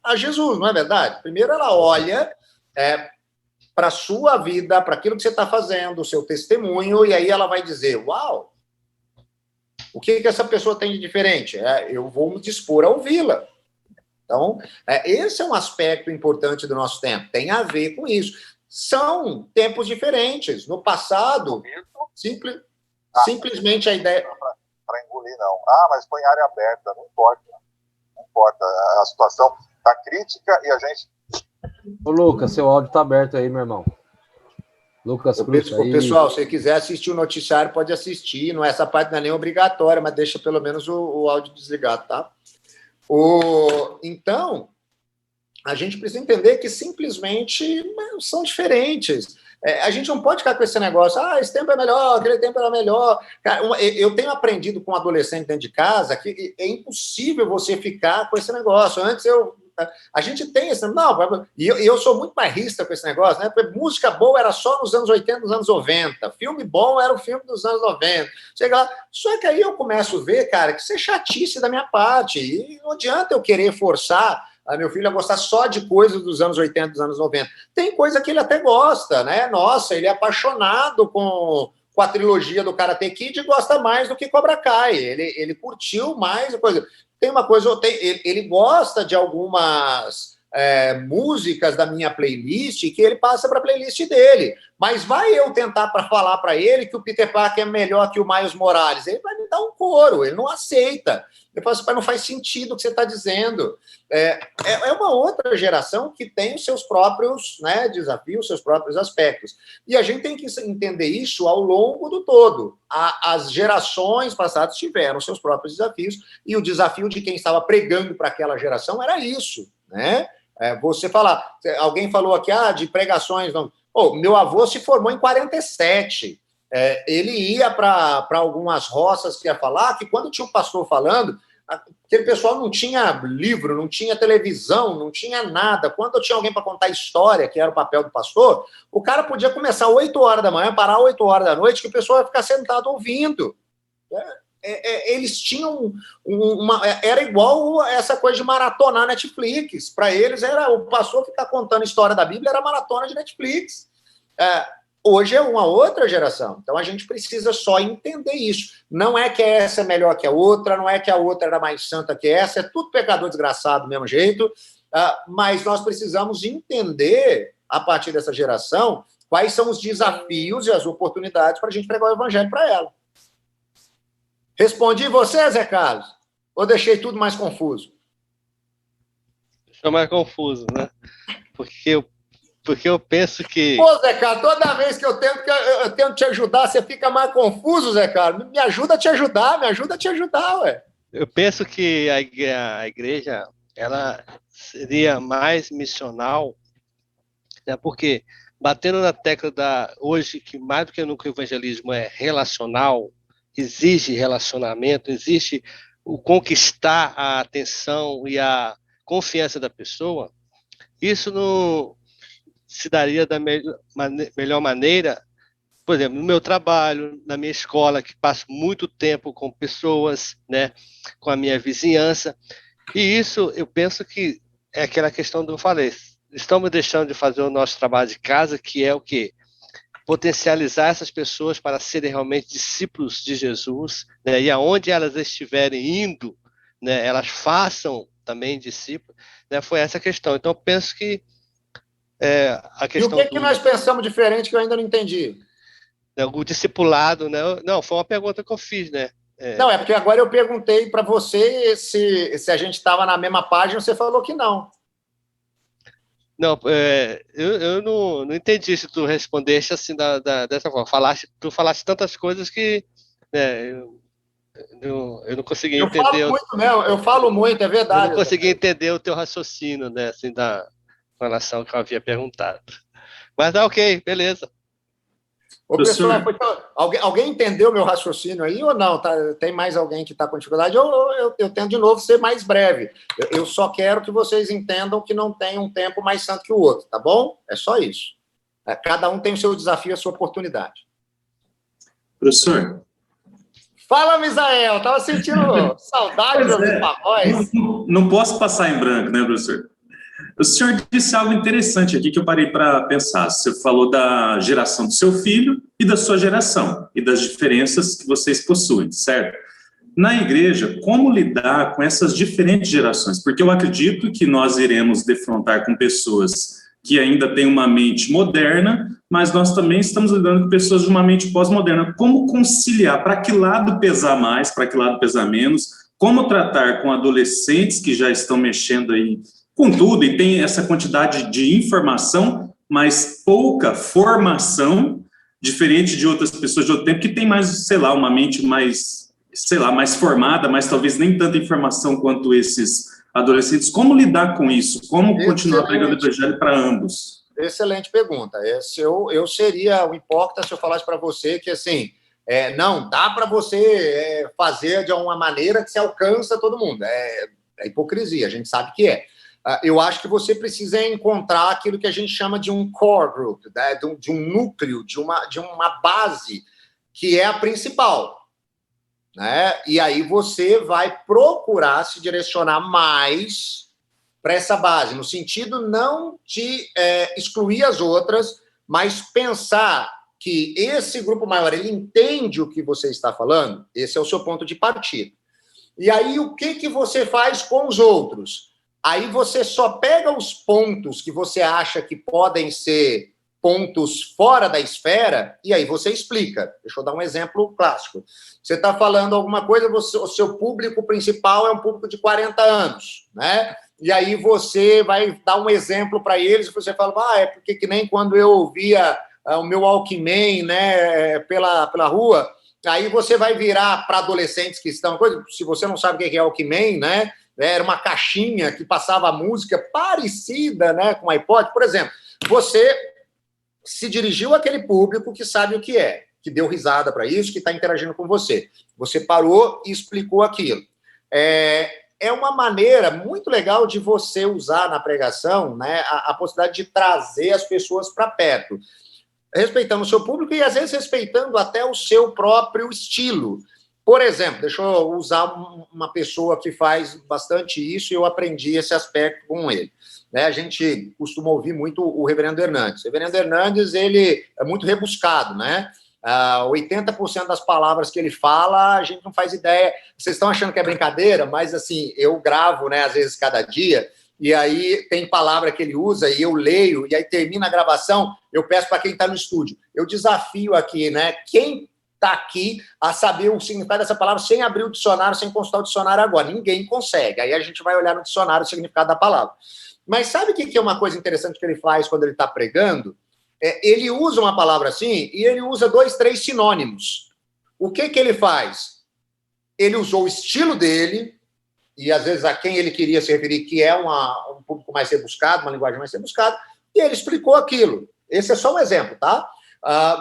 a Jesus, não é verdade? Primeiro ela olha para a sua vida, para aquilo que você está fazendo, o seu testemunho, e aí ela vai dizer, uau, o que essa pessoa tem de diferente? Eu vou me dispor a ouvi-la. Então, esse é um aspecto importante do nosso tempo, tem a ver com isso. São tempos diferentes. No passado, simplesmente a ideia... Para engolir, não. Mas foi em área aberta, não importa. Não importa. A situação está crítica e a gente... Ô, Lucas, seu áudio está aberto aí, meu irmão. Lucas Cruz, aí... Pessoal, se você quiser assistir o noticiário, pode assistir. Não, essa parte não é nem obrigatória, mas deixa pelo menos o áudio desligado, tá? Então, a gente precisa entender que simplesmente são diferentes. A gente não pode ficar com esse negócio, esse tempo é melhor, aquele tempo era melhor. Cara, eu tenho aprendido com um adolescente dentro de casa que é impossível você ficar com esse negócio. Antes a gente tem esse... Não, e eu sou muito bairrista com esse negócio, né? Porque música boa era só nos anos 80, nos anos 90. Filme bom era o filme dos anos 90. Chega lá. Só que aí eu começo a ver, cara, que isso é chatice da minha parte. E não adianta eu querer forçar a meu filho a gostar só de coisas dos anos 80, dos anos 90. Tem coisa que ele até gosta, né? Nossa, ele é apaixonado com a trilogia do Karate Kid e gosta mais do que Cobra Kai. Ele curtiu mais a coisa... Tem uma coisa, ele gosta de algumas músicas da minha playlist que ele passa para a playlist dele. Mas vai eu tentar falar para ele que o Peter Parker é melhor que o Miles Morales. Ele vai me dar um couro, ele não aceita. Eu falo assim, não faz sentido o que você está dizendo. É uma outra geração que tem os seus próprios, né, desafios, seus próprios aspectos. E a gente tem que entender isso ao longo do todo. As gerações passadas tiveram seus próprios desafios, e o desafio de quem estava pregando para aquela geração era isso, né? Você falar, alguém falou aqui, de pregações, não. Meu avô se formou em 47. Ele ia para algumas roças que ia falar, que quando tinha um pastor falando, aquele pessoal não tinha livro, não tinha televisão, não tinha nada. Quando tinha alguém para contar história, que era o papel do pastor, o cara podia começar 8 horas da manhã, parar 8 horas da noite, que o pessoal ia ficar sentado ouvindo. Eles tinham era igual essa coisa de maratonar Netflix. Para eles, era o pastor ficar contando história da Bíblia, era maratona de Netflix. Hoje é uma outra geração, então a gente precisa só entender isso. Não é que essa é melhor que a outra, não é que a outra era mais santa que essa, é tudo pecador desgraçado do mesmo jeito, mas nós precisamos entender, a partir dessa geração, quais são os desafios e as oportunidades para a gente pregar o evangelho para ela. Respondi você, Zé Carlos? Ou deixei tudo mais confuso? Deixou mais confuso, né? Porque eu penso que... Pô, Zé Carlos, toda vez que eu tento te ajudar, você fica mais confuso, Zé Carlos. Me ajuda a te ajudar, ué. Eu penso que a igreja, ela seria mais missional, né? Porque batendo na tecla hoje, que mais do que nunca o evangelismo é relacional, exige relacionamento, existe o conquistar a atenção e a confiança da pessoa, isso não se daria da melhor maneira, por exemplo, no meu trabalho, na minha escola, que passo muito tempo com pessoas, né, com a minha vizinhança, e isso eu penso que é aquela questão do que eu falei, estamos deixando de fazer o nosso trabalho de casa, que é o quê? Potencializar essas pessoas para serem realmente discípulos de Jesus, né, e aonde elas estiverem indo, né, elas façam também discípulos, né, foi essa questão. Então, eu penso que a questão... E o que nós pensamos diferente que eu ainda não entendi? O discipulado, né? Não, foi uma pergunta que eu fiz, né? Não, é porque agora eu perguntei para você se a gente estava na mesma página, você falou que não. Não, eu não entendi se tu respondeste assim dessa forma. Tu falaste tantas coisas que eu não consegui entender. Eu falo muito, é verdade. Eu não consegui entender o teu raciocínio, né? Assim, com relação ao que eu havia perguntado. Mas tá ok, beleza. Ô, pessoal, alguém entendeu meu raciocínio aí ou não? Tem mais alguém que está com dificuldade? Eu tento de novo ser mais breve. Eu só quero que vocês entendam que não tem um tempo mais santo que o outro, tá bom? É só isso. Cada um tem o seu desafio, a sua oportunidade. Professor. Fala, Misael, estava sentindo saudade de ouvir sua voz. Não posso passar em branco, né, professor? O senhor disse algo interessante aqui que eu parei para pensar. Você falou da geração do seu filho e da sua geração, e das diferenças que vocês possuem, certo? Na igreja, como lidar com essas diferentes gerações? Porque eu acredito que nós iremos defrontar com pessoas que ainda têm uma mente moderna, mas nós também estamos lidando com pessoas de uma mente pós-moderna. Como conciliar? Para que lado pesar mais? Para que lado pesar menos? Como tratar com adolescentes que já estão mexendo aí com tudo e tem essa quantidade de informação, mas pouca formação, diferente de outras pessoas de outro tempo que tem mais, sei lá, uma mente mais, sei lá, mais formada, mas talvez nem tanta informação quanto esses adolescentes. Como lidar com isso? Como continuar pregando o evangelho para ambos? Excelente pergunta. Eu seria o hipócrita se eu falasse para você que, assim, não, dá para você fazer de uma maneira que se alcança todo mundo. É hipocrisia, a gente sabe que é. Eu acho que você precisa encontrar aquilo que a gente chama de um core group, né? de um núcleo, de uma base que é a principal. Né? E aí você vai procurar se direcionar mais para essa base, no sentido não de excluir as outras, mas pensar que esse grupo maior, ele entende o que você está falando, esse é o seu ponto de partida. E aí o que você faz com os outros? Aí você só pega os pontos que você acha que podem ser pontos fora da esfera, e aí você explica. Deixa eu dar um exemplo clássico. Você está falando alguma coisa, o seu público principal é um público de 40 anos, né? E aí você vai dar um exemplo para eles, e você fala, é porque que nem quando eu ouvia o meu Walkman, né, pela rua, aí você vai virar para adolescentes que estão... Se você não sabe o que é Walkman, né? Era uma caixinha que passava música parecida, né, com iPod. Por exemplo, você se dirigiu àquele público que sabe o que é, que deu risada para isso, que está interagindo com você. Você parou e explicou aquilo. É uma maneira muito legal de você usar na pregação, né, a possibilidade de trazer as pessoas para perto, respeitando o seu público e, às vezes, respeitando até o seu próprio estilo. Por exemplo, deixa eu usar uma pessoa que faz bastante isso e eu aprendi esse aspecto com ele. Né, a gente costuma ouvir muito o reverendo Hernandes. O reverendo Hernandes, ele é muito rebuscado, né? 80% das palavras que ele fala, a gente não faz ideia. Vocês estão achando que é brincadeira, mas, assim, eu gravo, né, às vezes, cada dia, e aí tem palavra que ele usa e eu leio, e aí termina a gravação, eu peço para quem está no estúdio. Eu desafio aqui, né? Quem está aqui a saber o significado dessa palavra sem abrir o dicionário, sem consultar o dicionário agora. Ninguém consegue. Aí a gente vai olhar no dicionário o significado da palavra. Mas sabe o que é uma coisa interessante que ele faz quando ele está pregando? Ele usa uma palavra assim e ele usa 2, 3 sinônimos. O que ele faz? Ele usou o estilo dele, e às vezes a quem ele queria se referir, que é um público mais rebuscado, uma linguagem mais rebuscada, e ele explicou aquilo. Esse é só um exemplo, tá?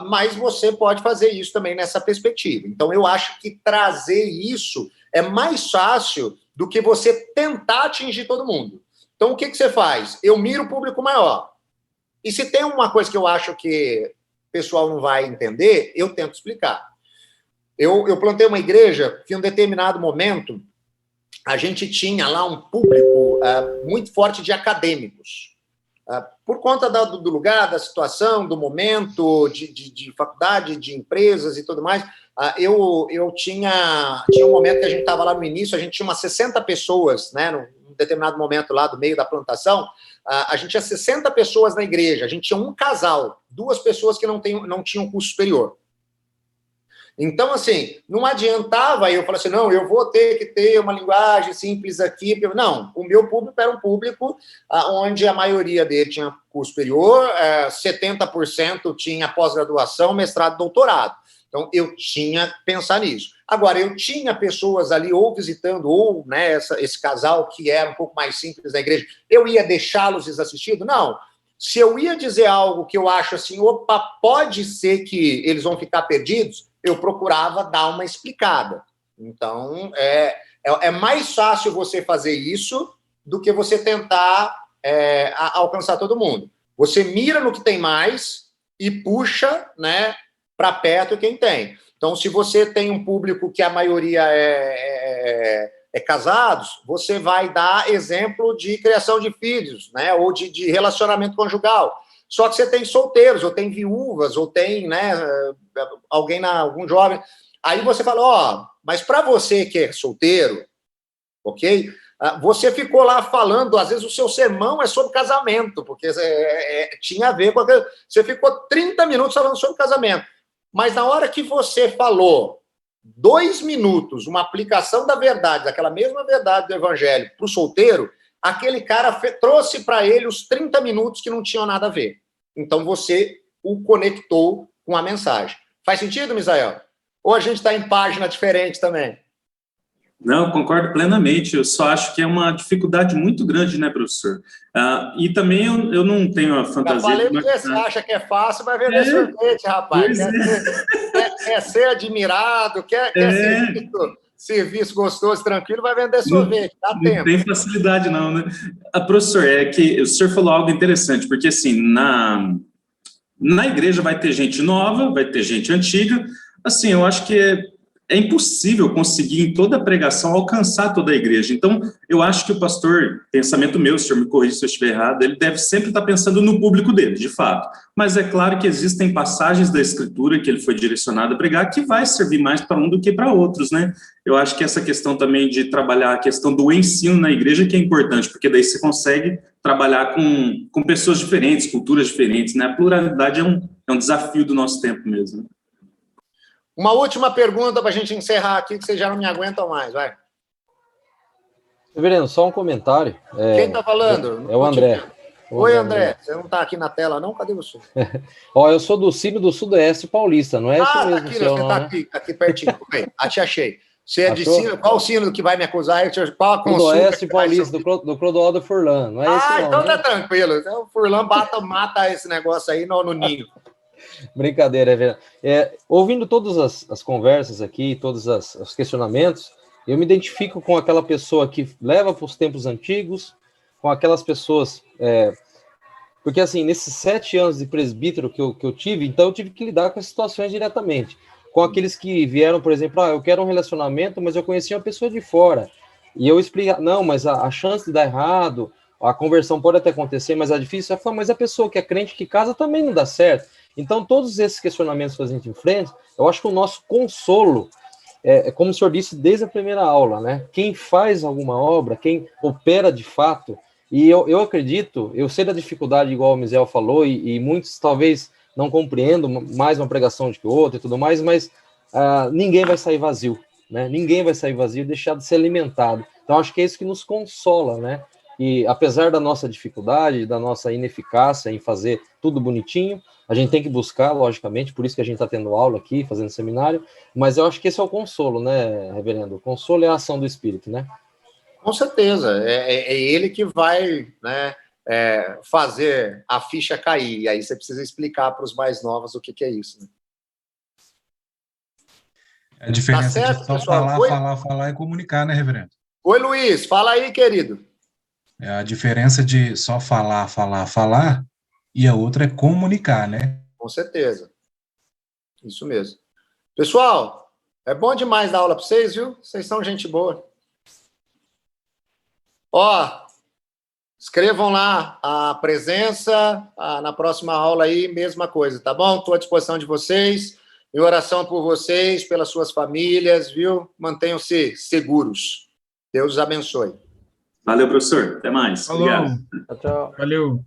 Mas você pode fazer isso também nessa perspectiva. Então, eu acho que trazer isso é mais fácil do que você tentar atingir todo mundo. Então, o que você faz? Eu miro o público maior. E se tem uma coisa que eu acho que o pessoal não vai entender, eu tento explicar. Eu plantei uma igreja que, em um determinado momento, a gente tinha lá um público muito forte de acadêmicos. Por conta do lugar, da situação, do momento, de faculdade, de empresas e tudo mais, eu tinha um momento que a gente estava lá no início, a gente tinha umas 60 pessoas, né, num determinado momento lá do meio da plantação, a gente tinha 60 pessoas na igreja, a gente tinha um casal, 2 pessoas que não tinham curso superior. Então, assim, não adiantava eu falar assim, não, eu vou ter que ter uma linguagem simples aqui. Não, o meu público era um público onde a maioria dele tinha curso superior, 70% tinha pós-graduação, mestrado, doutorado. Então, eu tinha que pensar nisso. Agora, eu tinha pessoas ali ou visitando, ou né, esse casal que era um pouco mais simples da igreja, eu ia deixá-los desassistidos? Não. Se eu ia dizer algo que eu acho assim, opa, pode ser que eles vão ficar perdidos, eu procurava dar uma explicada. Então, é mais fácil você fazer isso do que você tentar alcançar todo mundo. Você mira no que tem mais e puxa, né, para perto quem tem. Então, se você tem um público que a maioria é casados, você vai dar exemplo de criação de filhos, né, ou de relacionamento conjugal. Só que você tem solteiros, ou tem viúvas, ou tem, né, algum jovem. Aí você fala, ó, mas para você que é solteiro, ok? Você ficou lá falando, às vezes o seu sermão é sobre casamento, porque tinha a ver com aquilo. Você ficou 30 minutos falando sobre casamento. Mas na hora que você falou 2 minutos, uma aplicação da verdade, daquela mesma verdade do evangelho para o solteiro, aquele cara trouxe para ele os 30 minutos que não tinham nada a ver. Então você o conectou com a mensagem. Faz sentido, Misael? Ou a gente está em página diferente também? Não, concordo plenamente. Eu só acho que é uma dificuldade muito grande, né, professor? E também eu não tenho a fantasia... Já falei que você acha que é fácil, vai vender sorvete, rapaz. Quer ser admirado, quer ser serviço gostoso, tranquilo, vai vender sorvete, dá tempo. Não tem facilidade, não, né? Professor, é que o senhor falou algo interessante, porque, assim, na igreja vai ter gente nova, vai ter gente antiga. Assim, eu acho que é impossível conseguir em toda a pregação alcançar toda a igreja. Então, eu acho que o pastor, pensamento meu, se o senhor me corrija se eu estiver errado, ele deve sempre estar pensando no público dele, de fato. Mas é claro que existem passagens da Escritura que ele foi direcionado a pregar que vai servir mais para um do que para outros, né? Eu acho que essa questão também de trabalhar a questão do ensino na igreja que é importante, porque daí você consegue trabalhar com pessoas diferentes, culturas diferentes, né? A pluralidade é um desafio do nosso tempo mesmo, né? Uma última pergunta para a gente encerrar aqui, que vocês já não me aguentam mais, vai. Reverendo, só um comentário. Quem está falando? É o André. Oi, André. Você não está aqui na tela, não? Cadê você? Ó, eu sou do Sino do Sudoeste Paulista, não é isso mesmo? Aqui, você está aqui pertinho. Te achei. Você é de Sino? Qual o Sino que vai me acusar? Qual a consulta? Sudoeste Paulista, do Clodoaldo Furlan, não é esse não, então né? tá tranquilo. Então o Furlan mata esse negócio aí no ninho. Brincadeira, é verdade. Ouvindo todas as conversas aqui, todos os questionamentos, eu me identifico com aquela pessoa que leva para os tempos antigos, com aquelas pessoas... porque, assim, nesses 7 anos de presbítero que eu tive, então eu tive que lidar com as situações diretamente. Com aqueles que vieram, por exemplo, eu quero um relacionamento, mas eu conheci uma pessoa de fora. E eu explico, não, mas a chance de dar errado, a conversão pode até acontecer, mas é difícil. Eu falo, mas a pessoa que é crente que casa também não dá certo. Então, todos esses questionamentos que a gente enfrenta, eu acho que o nosso consolo, como o senhor disse desde a primeira aula, né? Quem faz alguma obra, quem opera de fato, e eu acredito, eu sei da dificuldade, igual o Misael falou, e muitos talvez não compreendam mais uma pregação do que outra e tudo mais, mas ninguém vai sair vazio, né? Ninguém vai sair vazio e deixar de ser alimentado. Então, acho que é isso que nos consola, né? E apesar da nossa dificuldade, da nossa ineficácia em fazer tudo bonitinho, a gente tem que buscar, logicamente, por isso que a gente está tendo aula aqui, fazendo seminário, mas eu acho que esse é o consolo, né, reverendo? O consolo é a ação do Espírito, né? Com certeza, é ele que vai, né, fazer a ficha cair, e aí você precisa explicar para os mais novos o que é isso, né? A diferença certo, de só pessoal? falar e comunicar, né, reverendo? Oi, Luiz, fala aí, querido. A diferença de só falar e a outra é comunicar, né? Com certeza. Isso mesmo. Pessoal, é bom demais dar aula para vocês, viu? Vocês são gente boa. Ó, escrevam lá a presença, na próxima aula aí, mesma coisa, tá bom? Estou à disposição de vocês. Em oração por vocês, pelas suas famílias, viu? Mantenham-se seguros. Deus os abençoe. Valeu, professor. Até mais. Falou. Obrigado. Tchau. Valeu.